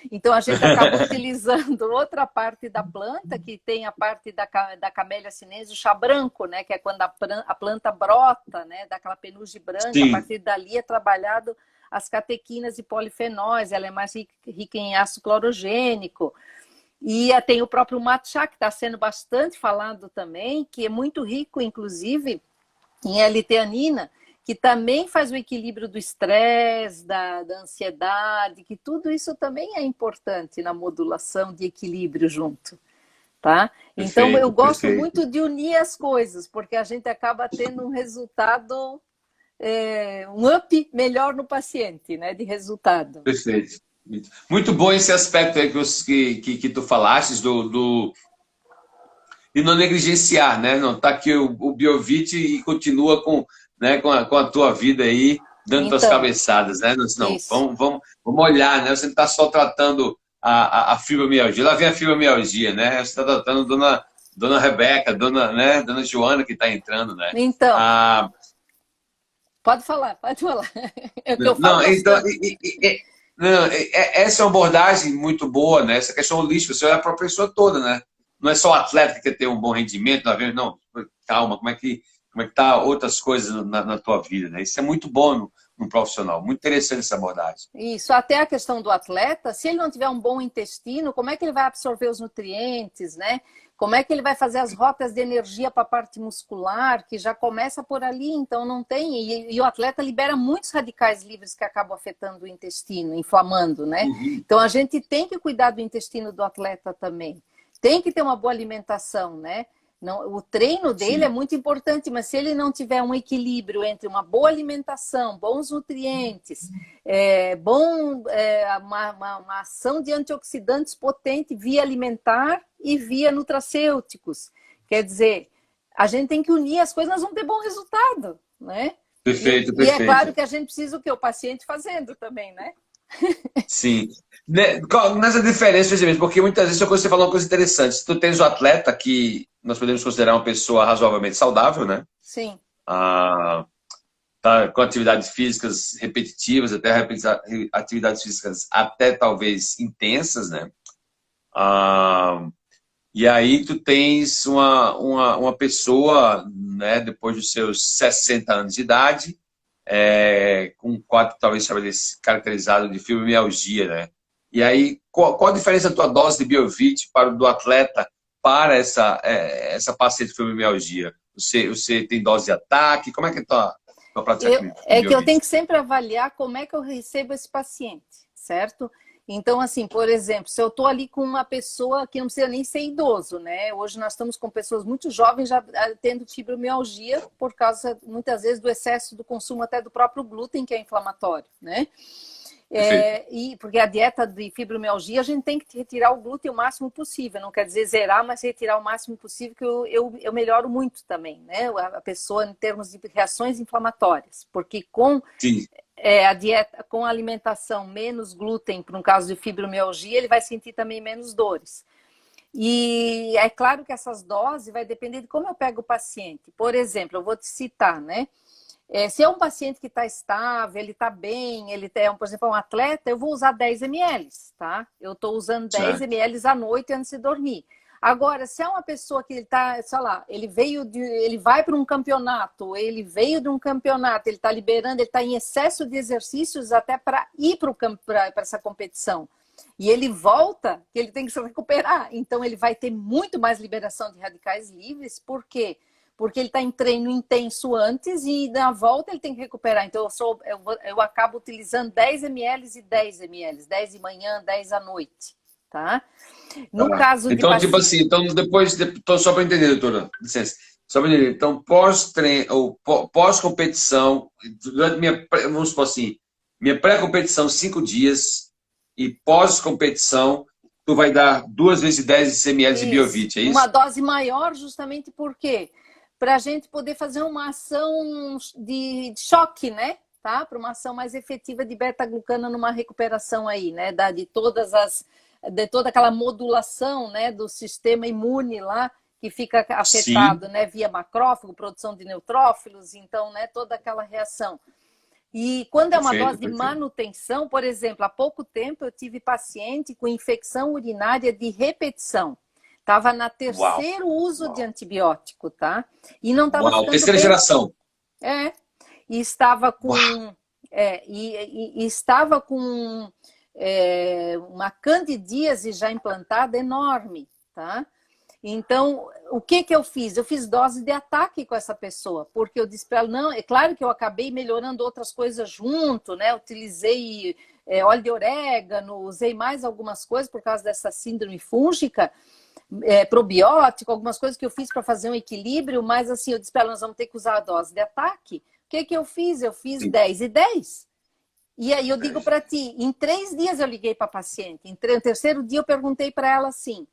Então a gente acaba utilizando outra parte da planta, que tem a parte da camélia sinensis, o chá branco, né, que é quando a planta brota, né, daquela penugem branca, a Sim. partir dali é trabalhado as catequinas e polifenóis, ela é mais rica em ácido clorogênico. E tem o próprio matcha, que está sendo bastante falado também, que é muito rico, inclusive, em L-teanina, que também faz o equilíbrio do estresse, da ansiedade, que tudo isso também é importante na modulação de equilíbrio junto. Tá? Então, eu Perfeito, gosto perfeito. muito de unir as coisas, porque a gente acaba tendo um resultado um up melhor no paciente, né, de resultado. Perfeito. Muito bom esse aspecto aí que tu falaste e não negligenciar, né? Não tá aqui o Biovit e continua com, né, com a tua vida aí, dando tuas Então, cabeçadas, né? Não, não, isso. vamos olhar, né? Você não está só tratando a fibromialgia. Lá vem a fibromialgia, né? Você está tratando dona Rebeca, dona Joana que está entrando, né? Então, Ah, pode falar, pode falar. É o que eu falo não, então, bastante. não, essa é uma abordagem muito boa, né? Essa questão holística, você olha para a pessoa toda, né? Não é só o atleta que quer ter um bom rendimento, não, calma, como é que tá outras coisas na tua vida, né? Isso é muito bom no profissional, muito interessante essa abordagem. Isso, até a questão do atleta, se ele não tiver um bom intestino, como é que ele vai absorver os nutrientes, né? Como é que ele vai fazer as rotas de energia para a parte muscular, que já começa por ali, então não tem. E o atleta libera muitos radicais livres que acabam afetando o intestino, inflamando, né? Uhum. Então a gente tem que cuidar do intestino do atleta também. Tem que ter uma boa alimentação, né? Não, o treino dele é Sim, muito importante, mas se ele não tiver um equilíbrio entre uma boa alimentação, bons nutrientes, uma ação de antioxidantes potente via alimentar e via nutracêuticos. Quer dizer, a gente tem que unir as coisas, nós vamos ter bom resultado, né? perfeito, E é claro perfeito. que a gente precisa o quê? O paciente fazendo também, né? Sim. Nessa diferença, percebemos, porque muitas vezes você falou uma coisa interessante. Se tu tens o atleta que nós podemos considerar uma pessoa razoavelmente saudável, né? Sim, Ah, tá com atividades físicas repetitivas, até atividades físicas até talvez intensas, né? Ah, e aí tu tens uma pessoa, né, depois dos seus 60 anos de idade, com um quadro talvez caracterizado de fibromialgia, né? E aí, qual a diferença da tua dose de Biovit para o do atleta para essa paciente de fibromialgia? Você tem dose de ataque? Como é que é a tua prática clínica com é que eu tenho Biovit? que sempre avaliar como é que eu recebo esse paciente, certo? Então, assim, por exemplo, se eu estou ali com uma pessoa que não precisa nem ser idoso, né? Hoje nós estamos com pessoas muito jovens já tendo fibromialgia por causa, muitas vezes, do excesso do consumo até do próprio glúten, que é inflamatório, né? Perfeito. Porque a dieta de fibromialgia a gente tem que retirar o glúten o máximo possível, não quer dizer zerar, mas retirar o máximo possível, que eu melhoro muito também, né? A pessoa em termos de reações inflamatórias, porque com Sim, a dieta, com a alimentação menos glúten, para um caso de fibromialgia, ele vai sentir também menos dores. E é claro que essas doses vai depender de como eu pego o paciente. Por exemplo, eu vou te citar, né? Se é um paciente que está estável, ele está bem, ele é, por exemplo, um atleta, eu vou usar 10 ml, tá? Eu estou usando 10 certo. ml à noite antes de dormir. Agora, se é uma pessoa que ele está, sei lá, ele vai para um campeonato, ele veio de um campeonato, ele está liberando, ele está em excesso de exercícios até para ir para essa competição. E ele volta, que ele tem que se recuperar. Então, ele vai ter muito mais liberação de radicais livres. Por quê? porque ele está em treino intenso antes e na volta ele tem que recuperar. Então eu acabo utilizando 10 ml e 10 ml, 10 de manhã, 10 à noite, tá? No caso de então, tipo assim, então depois, então, só para entender, doutora, licença, só para entender, então pós-treino, ou pós-competição, durante vamos supor assim, minha pré-competição 5 dias e pós-competição, tu vai dar 2 vezes 10 ml de Biovit, é isso? Uma dose maior, justamente porque para a gente poder fazer uma ação de choque, né? Tá? Para uma ação mais efetiva de beta-glucana numa recuperação aí, né? De toda aquela modulação, né? Do sistema imune lá que fica afetado, né? Via macrófago, produção de neutrófilos, então, né? Toda aquela reação. E quando é uma dose de manutenção, por exemplo, há pouco tempo eu tive paciente com infecção urinária de repetição. Estava na terceiro uso de antibiótico, tá? E não estava ficando terceira bem. geração. E estava com estava com uma candidíase já implantada enorme, tá? Então, o que eu fiz? Eu fiz dose de ataque com essa pessoa, porque eu disse para ela, não, é claro que eu acabei melhorando outras coisas junto, né? Utilizei óleo de orégano, usei mais algumas coisas por causa dessa síndrome fúngica, probiótico, algumas coisas que eu fiz para fazer um equilíbrio, mas assim, eu disse para ela, nós vamos ter que usar a dose de ataque. O que eu fiz? Eu fiz 10 e 10. E aí eu digo para ti, em 3 dias eu liguei para a paciente, no terceiro dia eu perguntei para ela assim,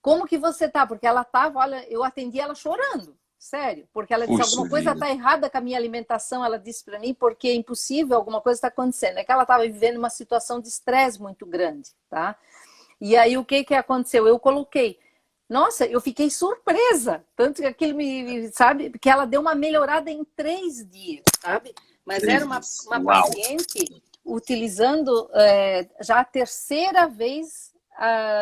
como que você tá? Porque ela tava, olha, eu atendi ela chorando, sério, porque ela disse, alguma coisa está errada com a minha alimentação, ela disse para mim, porque é impossível, alguma coisa está acontecendo. É que ela estava vivendo uma situação de estresse muito grande, tá? E aí o que aconteceu? Eu coloquei, nossa, eu fiquei surpresa, tanto que aquilo sabe, porque ela deu uma melhorada em 3 dias, sabe? Mas era uma paciente utilizando já a terceira vez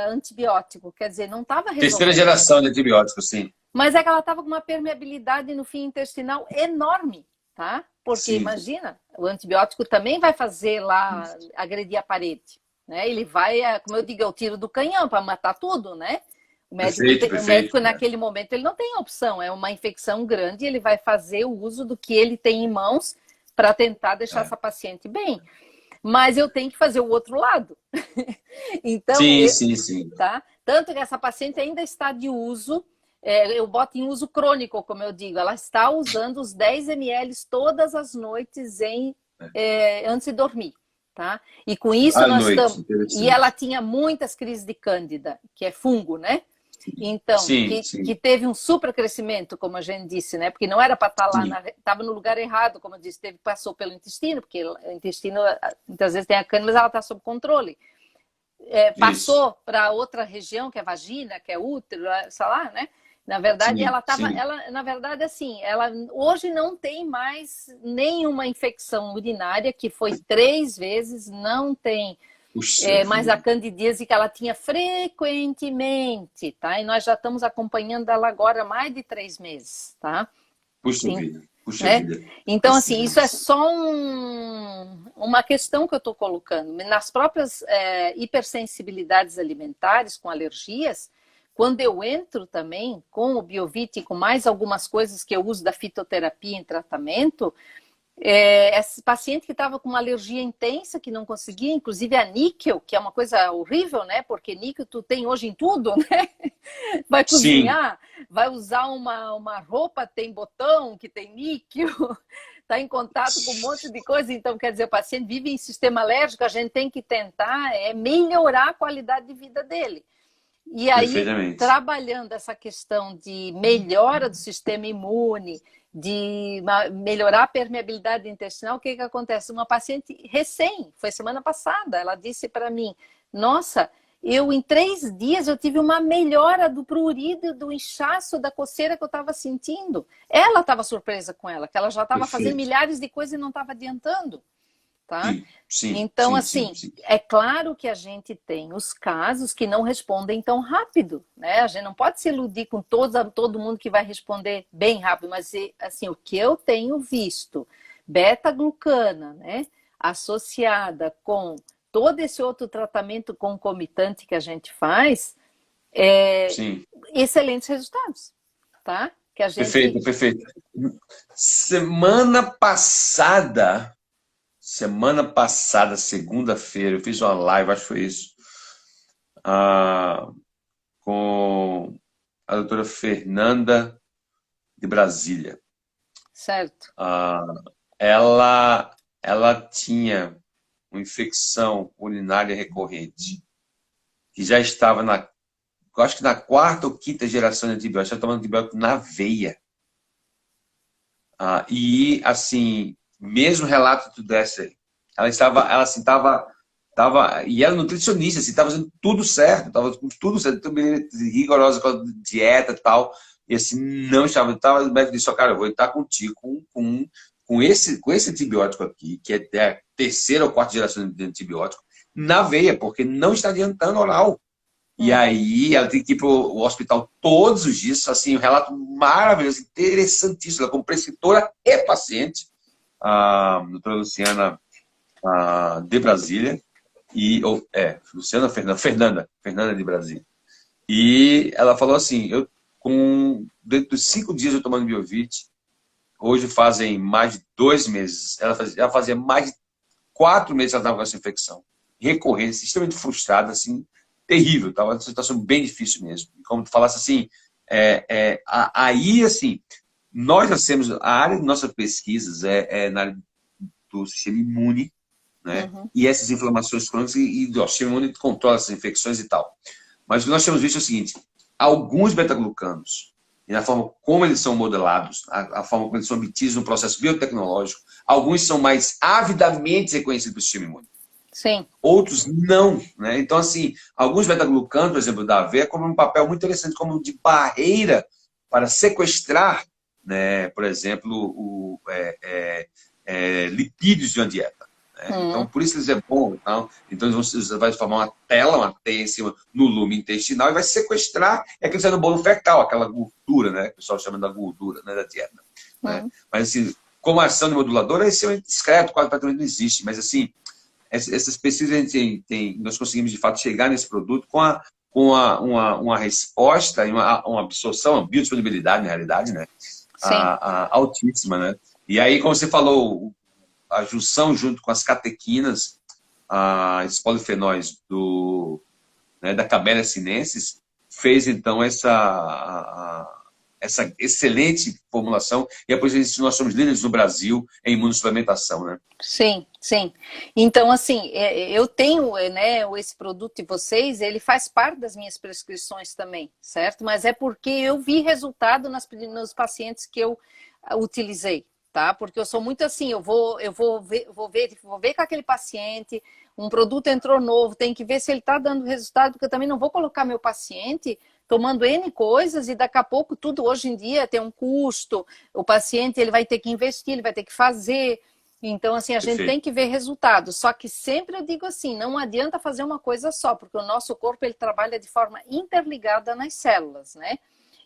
antibiótico, quer dizer, não estava resolvendo. Terceira geração de antibióticos, sim. Mas é que ela estava com uma permeabilidade no fim intestinal enorme, tá? Porque imagina, o antibiótico também vai fazer lá, agredir a parede, né? Ele vai, como eu digo, é o tiro do canhão para matar tudo, né? O médico naquele momento, ele não tem opção, é uma infecção grande, ele vai fazer o uso do que ele tem em mãos para tentar deixar essa paciente bem. Mas eu tenho que fazer o outro lado. Então, sim. Tá? Tanto que essa paciente ainda está de uso, eu boto em uso crônico, como eu digo, ela está usando os 10 ml todas as noites antes de dormir. Tá? E com isso nós estamos. E ela tinha muitas crises de cândida, que é fungo, né? Então, que teve um supercrescimento, como a gente disse, né? Porque não era para estar lá, estava no lugar errado, como eu disse, passou pelo intestino, porque o intestino muitas vezes tem a cândida, mas ela está sob controle. Passou para outra região, que é vagina, que é útero, sei lá, né? Na verdade, na verdade, assim, ela hoje não tem mais nenhuma infecção urinária, que foi 3 vezes, não tem. Mas a candidíase que ela tinha frequentemente, tá? E nós já estamos acompanhando ela agora há mais de 3 meses, tá? Puxa vida. Então, assim, isso é só uma questão que eu estou colocando. Nas próprias hipersensibilidades alimentares, com alergias, quando eu entro também com o Biovit e com mais algumas coisas que eu uso da fitoterapia em tratamento, esse paciente que estava com uma alergia intensa, que não conseguia, inclusive a níquel, que é uma coisa horrível, né? Porque níquel tu tem hoje em tudo, né? Vai cozinhar, vai usar uma roupa, tem botão que tem níquel, está em contato com um monte de coisa. Então, quer dizer, o paciente vive em sistema alérgico, a gente tem que tentar melhorar a qualidade de vida dele. E aí, trabalhando essa questão de melhora do sistema imune, de melhorar a permeabilidade intestinal, o que acontece? Uma paciente foi semana passada, ela disse para mim, nossa, eu em 3 dias eu tive uma melhora do prurido, do inchaço, da coceira que eu estava sentindo. Ela estava surpresa com ela, que ela já estava fazendo milhares de coisas e não estava adiantando. Tá? Então, é claro que a gente tem os casos que não respondem tão rápido, né? A gente não pode se iludir com todo mundo que vai responder bem rápido, mas assim, o que eu tenho visto, beta-glucana, né, associada com todo esse outro tratamento concomitante que a gente faz, excelentes resultados, tá? que a gente... Perfeito, perfeito. Semana passada, segunda-feira, eu fiz uma live, acho que foi isso, ah, com a doutora Fernanda de Brasília. Certo. Ah, ela tinha uma infecção urinária recorrente, que já estava eu acho que na quarta ou quinta geração de antibióticos, estava tomando antibiótico na veia. E, assim, mesmo relato de tudo dessa, ela assim, e ela nutricionista, assim, estava fazendo tudo certo, estava com tudo certo, tudo rigorosa com a dieta e tal, e assim, não estava, o médico disse, cara, eu vou estar contigo com esse antibiótico aqui, que é a terceira ou quarta geração de antibiótico, na veia, porque não está adiantando oral. E aí ela tem que ir para o hospital todos os dias, assim, um relato maravilhoso, interessantíssimo, ela como preceptora e paciente, a doutora Luciana de Brasília, Fernanda de Brasília. E ela falou assim, dentro dos 5 dias eu tomando Biovit, hoje fazem mais de 2 meses, ela fazia mais de 4 meses que ela estava com essa infecção, recorrente, extremamente frustrada, assim, terrível, estava uma situação bem difícil mesmo. E como tu falasse assim, aí, assim, nós já temos, a área de nossas pesquisas na área do sistema imune, né? E essas inflamações crônicas, e o sistema imune controla essas infecções e tal. Mas o que nós temos visto é o seguinte, alguns beta-glucanos, e na forma como eles são modelados, a forma como eles são obtidos no processo biotecnológico, alguns são mais avidamente reconhecidos pelo sistema imune. Sim. Outros não, né? Então, assim, alguns beta-glucanos, por exemplo, da aveia, como um papel muito interessante como de barreira para sequestrar, né, por exemplo, lipídios de uma dieta. Né? Então, por isso eles é bom. Então, você vai formar uma tela, uma teia em cima no lume intestinal e vai sequestrar, é aquilo que sai no bolo fecal, aquela gordura, né? Que o pessoal chama da gordura, né, da dieta. Né? Mas, assim, como ação de moduladora, é extremamente discreto, quase praticamente não existe. Mas, assim, essas pesquisas nós conseguimos de fato chegar nesse produto com uma resposta e uma absorção, uma biodisponibilidade na realidade, né? Altíssima, né? E aí, como você falou, a junção junto com as catequinas, esses polifenóis da Camellia sinensis, fez então essa excelente formulação, e é por isso que nós somos líderes no Brasil em imunossuplementação, né? Sim, sim. Então, assim, eu tenho, né, esse produto de vocês, ele faz parte das minhas prescrições também, certo? Mas é porque eu vi resultado nos pacientes que eu utilizei, tá? Porque eu sou muito assim, eu vou ver com aquele paciente, um produto entrou novo, tem que ver se ele está dando resultado, porque eu também não vou colocar meu paciente tomando N coisas e daqui a pouco tudo hoje em dia tem um custo, o paciente ele vai ter que investir, ele vai ter que fazer. Então, assim, a gente tem que ver resultados. Só que sempre eu digo assim, não adianta fazer uma coisa só, porque o nosso corpo ele trabalha de forma interligada nas células, né?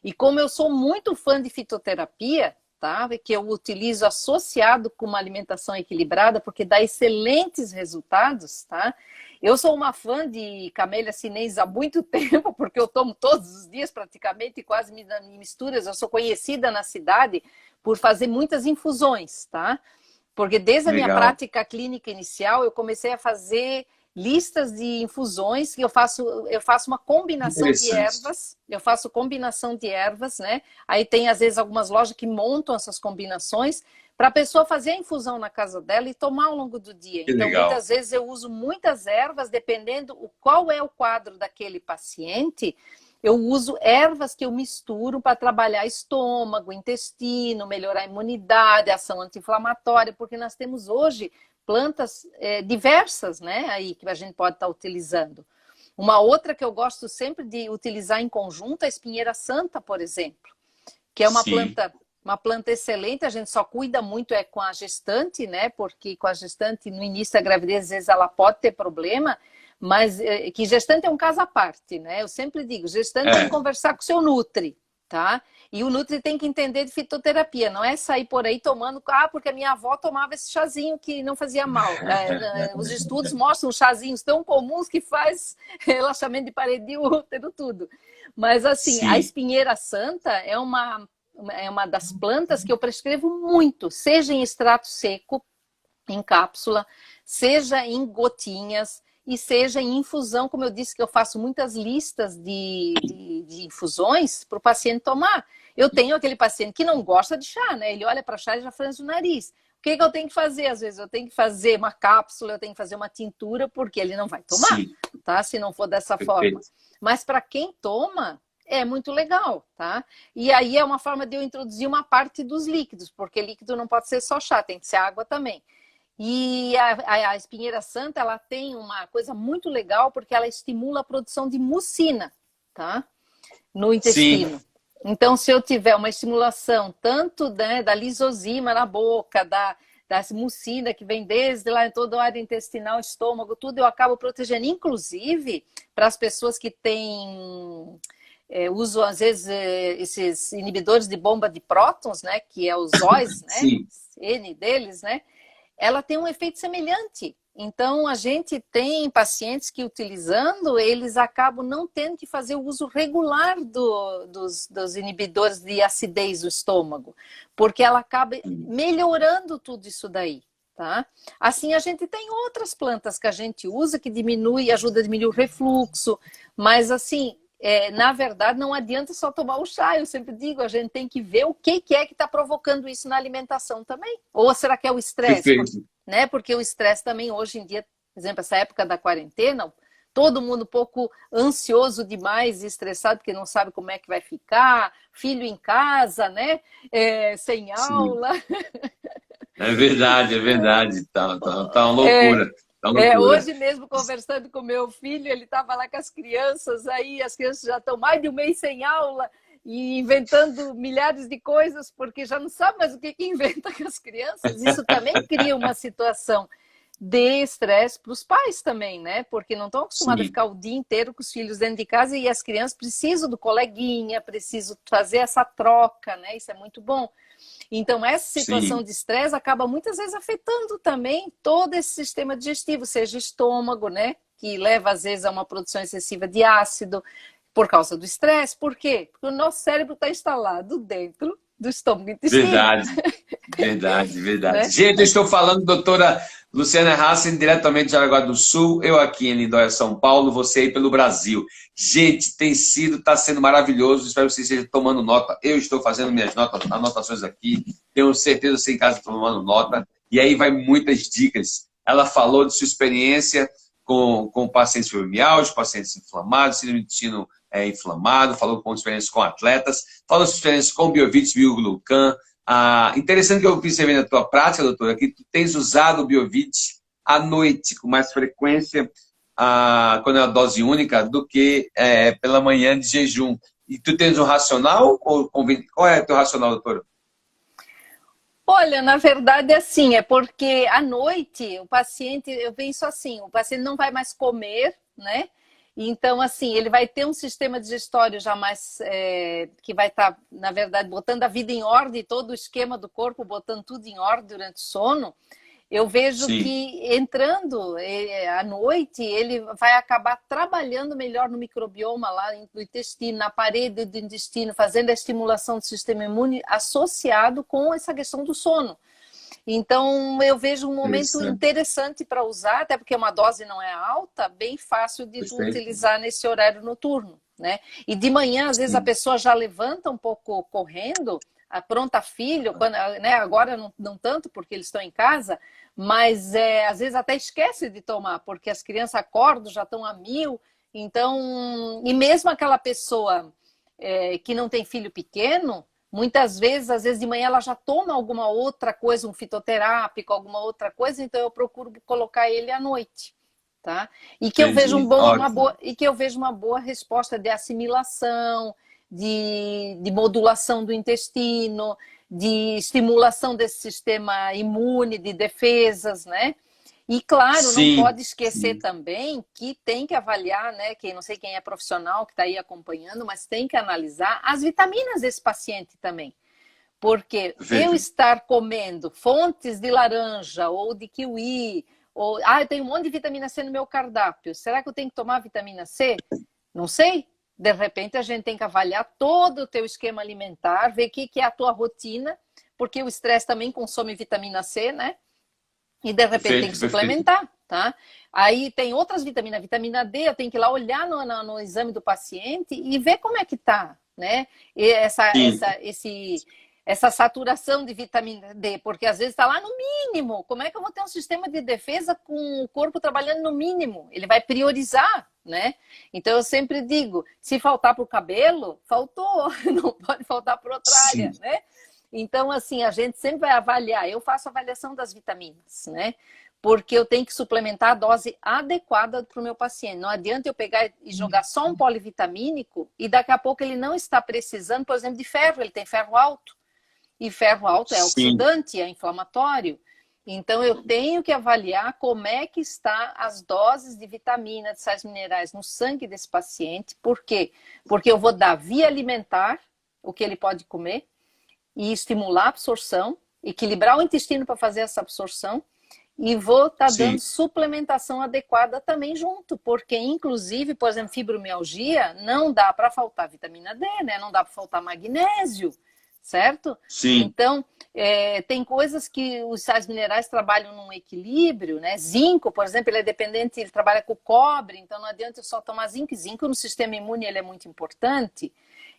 E como eu sou muito fã de fitoterapia, tá? Que eu utilizo associado com uma alimentação equilibrada, porque dá excelentes resultados, tá? Eu sou uma fã de Camellia sinensis há muito tempo, porque eu tomo todos os dias praticamente, quase em misturas. Eu sou conhecida na cidade por fazer muitas infusões, tá? Porque desde a minha prática clínica inicial, eu comecei a fazer listas de infusões, que eu faço uma combinação de ervas, né? Aí tem, às vezes, algumas lojas que montam essas combinações para a pessoa fazer a infusão na casa dela e tomar ao longo do dia. Então, muitas vezes, eu uso muitas ervas, dependendo qual é o quadro daquele paciente. Eu uso ervas que eu misturo para trabalhar estômago, intestino, melhorar a imunidade, ação anti-inflamatória, porque nós temos hoje plantas diversas, né, aí que a gente pode estar utilizando. Uma outra que eu gosto sempre de utilizar em conjunto é a espinheira santa, por exemplo, que é uma planta excelente, a gente só cuida muito com a gestante, né, porque com a gestante no início da gravidez, às vezes ela pode ter problema, mas que gestante é um caso à parte, né? Eu sempre digo, gestante tem que conversar com o seu nutri, tá? E o nutri tem que entender de fitoterapia, não é sair por aí tomando, porque a minha avó tomava esse chazinho que não fazia mal. Os estudos mostram chazinhos tão comuns que faz relaxamento de parede de útero, tudo. Mas assim, a espinheira santa é uma é uma das plantas que eu prescrevo muito, seja em extrato seco, em cápsula, seja em gotinhas e seja em infusão, como eu disse que eu faço muitas listas de infusões para o paciente tomar. Eu tenho aquele paciente que não gosta de chá, né? Ele olha para chá e já franze o nariz. O que eu tenho que fazer? Às vezes eu tenho que fazer uma cápsula, eu tenho que fazer uma tintura, porque ele não vai tomar, Sim. tá? Se não for dessa Perfeito. forma. Mas para quem toma, é muito legal, tá? E aí é uma forma de eu introduzir uma parte dos líquidos, porque líquido não pode ser só chá, tem que ser água também. E a espinheira santa, ela tem uma coisa muito legal, porque ela estimula a produção de mucina, tá? No intestino. Sim. Então, se eu tiver uma estimulação tanto, né, da lisozima na boca, da mucina que vem desde lá em toda a área intestinal, estômago, tudo, eu acabo protegendo. Inclusive, para as pessoas que têm... usam, às vezes, esses inibidores de bomba de prótons, né, que é os OIs, né, Sim. N deles, né, ela tem um efeito semelhante. Então, a gente tem pacientes que, utilizando, eles acabam não tendo que fazer o uso regular dos inibidores de acidez do estômago, porque ela acaba melhorando tudo isso daí. Tá? Assim, a gente tem outras plantas que a gente usa que diminui, ajuda a diminuir o refluxo, mas assim, na verdade, não adianta só tomar o chá. Eu sempre digo, a gente tem que ver o que é que está provocando isso na alimentação também. Ou será que é o estresse? Né? Porque o estresse também, hoje em dia, por exemplo, essa época da quarentena, todo mundo um pouco ansioso demais e estressado, porque não sabe como é que vai ficar, filho em casa, né? Sem aula. É verdade. Tá uma loucura. Hoje mesmo, conversando com meu filho, ele estava lá com as crianças, aí as crianças já estão mais de um mês sem aula e inventando milhares de coisas, porque já não sabe mais o que inventa com as crianças. Isso também cria uma situação de estresse para os pais também, né? Porque não estão acostumados a ficar o dia inteiro com os filhos dentro de casa e as crianças precisam do coleguinha, precisam fazer essa troca, né? Isso é muito bom. Então, essa situação de estresse acaba muitas vezes afetando também todo esse sistema digestivo, seja estômago, né? Que leva, às vezes, a uma produção excessiva de ácido por causa do estresse. Por quê? Porque o nosso cérebro está instalado dentro do estômago e intestino. Verdade. Né? Gente, eu estou falando, doutora Luciana Hassen, diretamente de Jaraguá do Sul, eu aqui em Lindóia, São Paulo, você aí pelo Brasil. Gente, está sendo maravilhoso, espero que você esteja tomando nota. Eu estou fazendo minhas anotações aqui, tenho certeza que você em casa está tomando nota, e aí vai muitas dicas. Ela falou de sua experiência com pacientes fibromialgicos, pacientes inflamados, síndrome do intestino inflamado, falou com experiências com atletas, falou de experiências com Biovitz, Bioglucan. Interessante que eu observei na tua prática, doutora, que tu tens usado o Biovitz à noite, com mais frequência, quando é uma dose única, do que pela manhã de jejum. E tu tens um racional? Qual é o teu racional, doutora? Olha, na verdade é assim, é porque à noite o paciente, eu penso assim, o paciente não vai mais comer, né? Então, assim, ele vai ter um sistema digestório já mais, que vai estar, na verdade, botando a vida em ordem, todo o esquema do corpo, botando tudo em ordem durante o sono. Eu vejo que entrando à noite, ele vai acabar trabalhando melhor no microbioma lá do intestino, na parede do intestino, fazendo a estimulação do sistema imune associado com essa questão do sono. Então, eu vejo um momento interessante para usar, até porque uma dose não é alta, bem fácil de utilizar nesse horário noturno, né? E de manhã, às vezes, a pessoa já levanta um pouco correndo, apronta filho, quando, né, agora não tanto, porque eles estão em casa, mas às vezes até esquece de tomar, porque as crianças acordam, já estão a 1000, então... E mesmo aquela pessoa que não tem filho pequeno, muitas vezes, às vezes de manhã ela já toma alguma outra coisa, um fitoterápico, alguma outra coisa, então eu procuro colocar ele à noite, tá? E que eu vejo uma boa resposta de assimilação, de modulação do intestino, de estimulação desse sistema imune, de defesas, né? E claro, não pode esquecer também que tem que avaliar, né? Não sei quem é profissional que está aí acompanhando, mas tem que analisar as vitaminas desse paciente também. Porque eu estar comendo fontes de laranja ou de kiwi, eu tenho um monte de vitamina C no meu cardápio. Será que eu tenho que tomar vitamina C? Não sei. De repente, a gente tem que avaliar todo o teu esquema alimentar, ver o que é a tua rotina, porque o estresse também consome vitamina C, né? E de repente tem que suplementar, tá? Aí tem outras vitaminas, vitamina D, eu tenho que ir lá olhar no exame do paciente e ver como é que tá, né? E essa saturação de vitamina D, porque às vezes está lá no mínimo. Como é que eu vou ter um sistema de defesa com o corpo trabalhando no mínimo? Ele vai priorizar, né? Então eu sempre digo, se faltar para o cabelo, faltou, não pode faltar para outra área, né? Então, assim, a gente sempre vai avaliar. Eu faço avaliação das vitaminas, né? Porque eu tenho que suplementar a dose adequada para o meu paciente. Não adianta eu pegar e jogar só um polivitamínico e daqui a pouco ele não está precisando, por exemplo, de ferro. Ele tem ferro alto. E ferro alto é oxidante, é inflamatório. Então, eu tenho que avaliar como é que está as doses de vitamina, de sais minerais no sangue desse paciente. Por quê? Porque eu vou dar via alimentar, o que ele pode comer, e estimular a absorção, equilibrar o intestino para fazer essa absorção, e vou estar dando suplementação adequada também junto, porque inclusive, por exemplo, fibromialgia, não dá para faltar vitamina D, né? Não dá para faltar magnésio, certo? Sim. Então, tem coisas que os sais minerais trabalham num equilíbrio, né? Zinco, por exemplo, ele é dependente, ele trabalha com cobre, então não adianta eu só tomar zinco. Zinco no sistema imune ele é muito importante.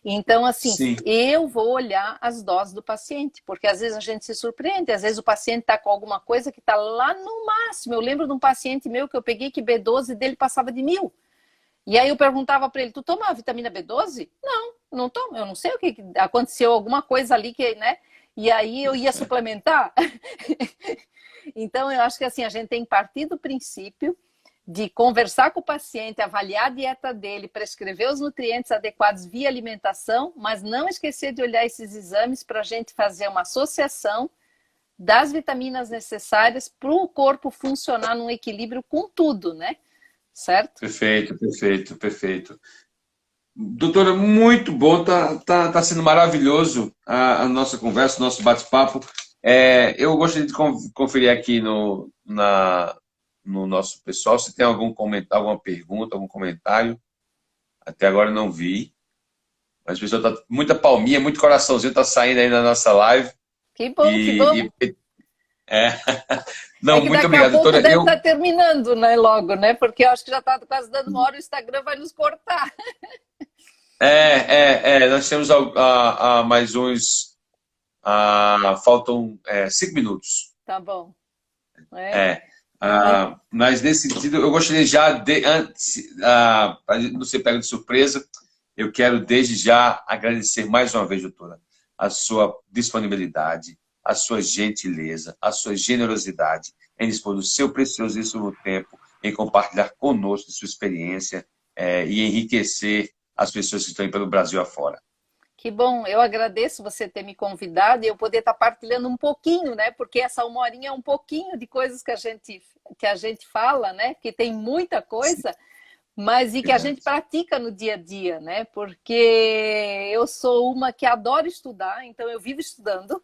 Então, assim, eu vou olhar as doses do paciente, porque às vezes a gente se surpreende, às vezes o paciente está com alguma coisa que está lá no máximo. Eu lembro de um paciente meu que eu peguei que B12 dele passava de 1000. E aí eu perguntava para ele, tu toma a vitamina B12? Não, não tomo, eu não sei o que aconteceu, alguma coisa ali que, né? E aí eu ia suplementar. Então, eu acho que assim, a gente tem que partir do princípio de conversar com o paciente, avaliar a dieta dele, prescrever os nutrientes adequados via alimentação, mas não esquecer de olhar esses exames para a gente fazer uma associação das vitaminas necessárias para o corpo funcionar num equilíbrio com tudo, né? Certo? Perfeito, perfeito, perfeito. Doutora, muito bom, tá sendo maravilhoso a nossa conversa, o nosso bate-papo. Eu gostaria de conferir aqui no nosso pessoal se tem algum comentário, alguma pergunta, algum comentário. Até agora não vi. Mas o pessoal tá muita palminha, muito coraçãozinho tá saindo aí na nossa live. Que bom, que bom. Não, muito obrigado, doutora. Deve estar terminando, né, logo, né? Porque eu acho que já está quase dando uma hora, o Instagram vai nos cortar. Nós temos mais uns. Faltam 5 minutos. Tá bom. Mas nesse sentido, eu gostaria já de, antes, para não ser pego de surpresa, eu quero desde já agradecer mais uma vez, doutora, a sua disponibilidade, a sua gentileza, a sua generosidade em dispor do seu preciosíssimo tempo em compartilhar conosco sua experiência e enriquecer as pessoas que estão aí pelo Brasil afora. Que bom, eu agradeço você ter me convidado e eu poder estar partilhando um pouquinho, né? Porque essa 1 horinha é um pouquinho de coisas que a gente fala, né? Que tem muita coisa, mas e que a gente pratica no dia a dia, né? Porque eu sou uma que adora estudar, então eu vivo estudando,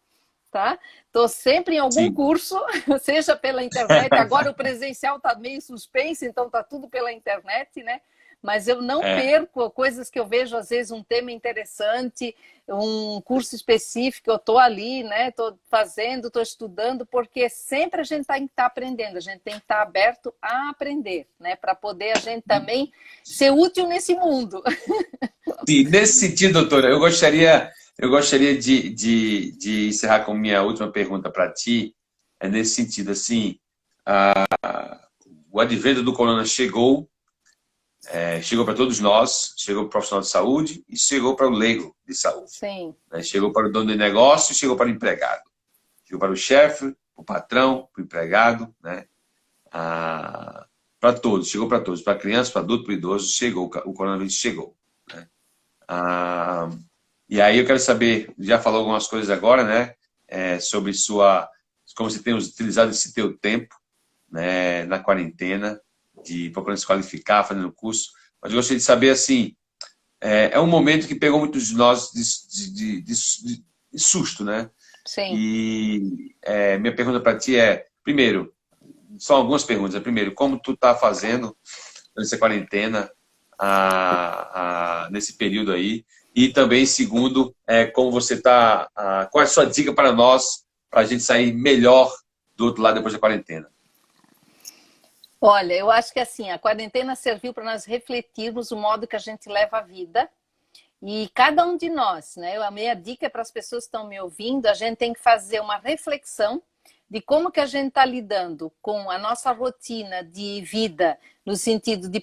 tá? Estou sempre em algum curso, seja pela internet. Agora o presencial está meio suspenso, então está tudo pela internet, né? Mas eu não perco coisas que eu vejo, às vezes, um tema interessante, um curso específico, eu estou ali, né? Estou fazendo, estou estudando, porque sempre a gente tem que estar aprendendo, a gente tem que estar aberto a aprender, né? Para poder a gente também ser útil nesse mundo. Sim, nesse sentido, doutora, eu gostaria de encerrar com minha última pergunta para ti, nesse sentido, assim, o advento do corona chegou para todos nós, chegou para o profissional de saúde e chegou para o leigo de saúde. Sim. Chegou para o dono de negócio e chegou para o empregado. Chegou para o chefe, para o patrão, para o empregado, né? Para todos, chegou para todos, para criança, para adulto, para idoso, chegou, o coronavírus chegou. Né? E aí eu quero saber, já falou algumas coisas agora, né? Sobre como você tem utilizado esse teu tempo, né? Na quarentena, de procurando se qualificar, fazendo curso. Mas eu gostaria de saber, assim, é um momento que pegou muitos de nós de susto, né? Sim. E minha pergunta para ti primeiro, são algumas perguntas. Primeiro, como tu tá fazendo nessa quarentena nesse período aí? E também, segundo, como você está, qual é a sua dica para nós, para a gente sair melhor do outro lado depois da quarentena? Olha, eu acho que assim, a quarentena serviu para nós refletirmos o modo que a gente leva a vida. E cada um de nós, né? A minha dica é para as pessoas que estão me ouvindo, a gente tem que fazer uma reflexão de como que a gente está lidando com a nossa rotina de vida, no sentido de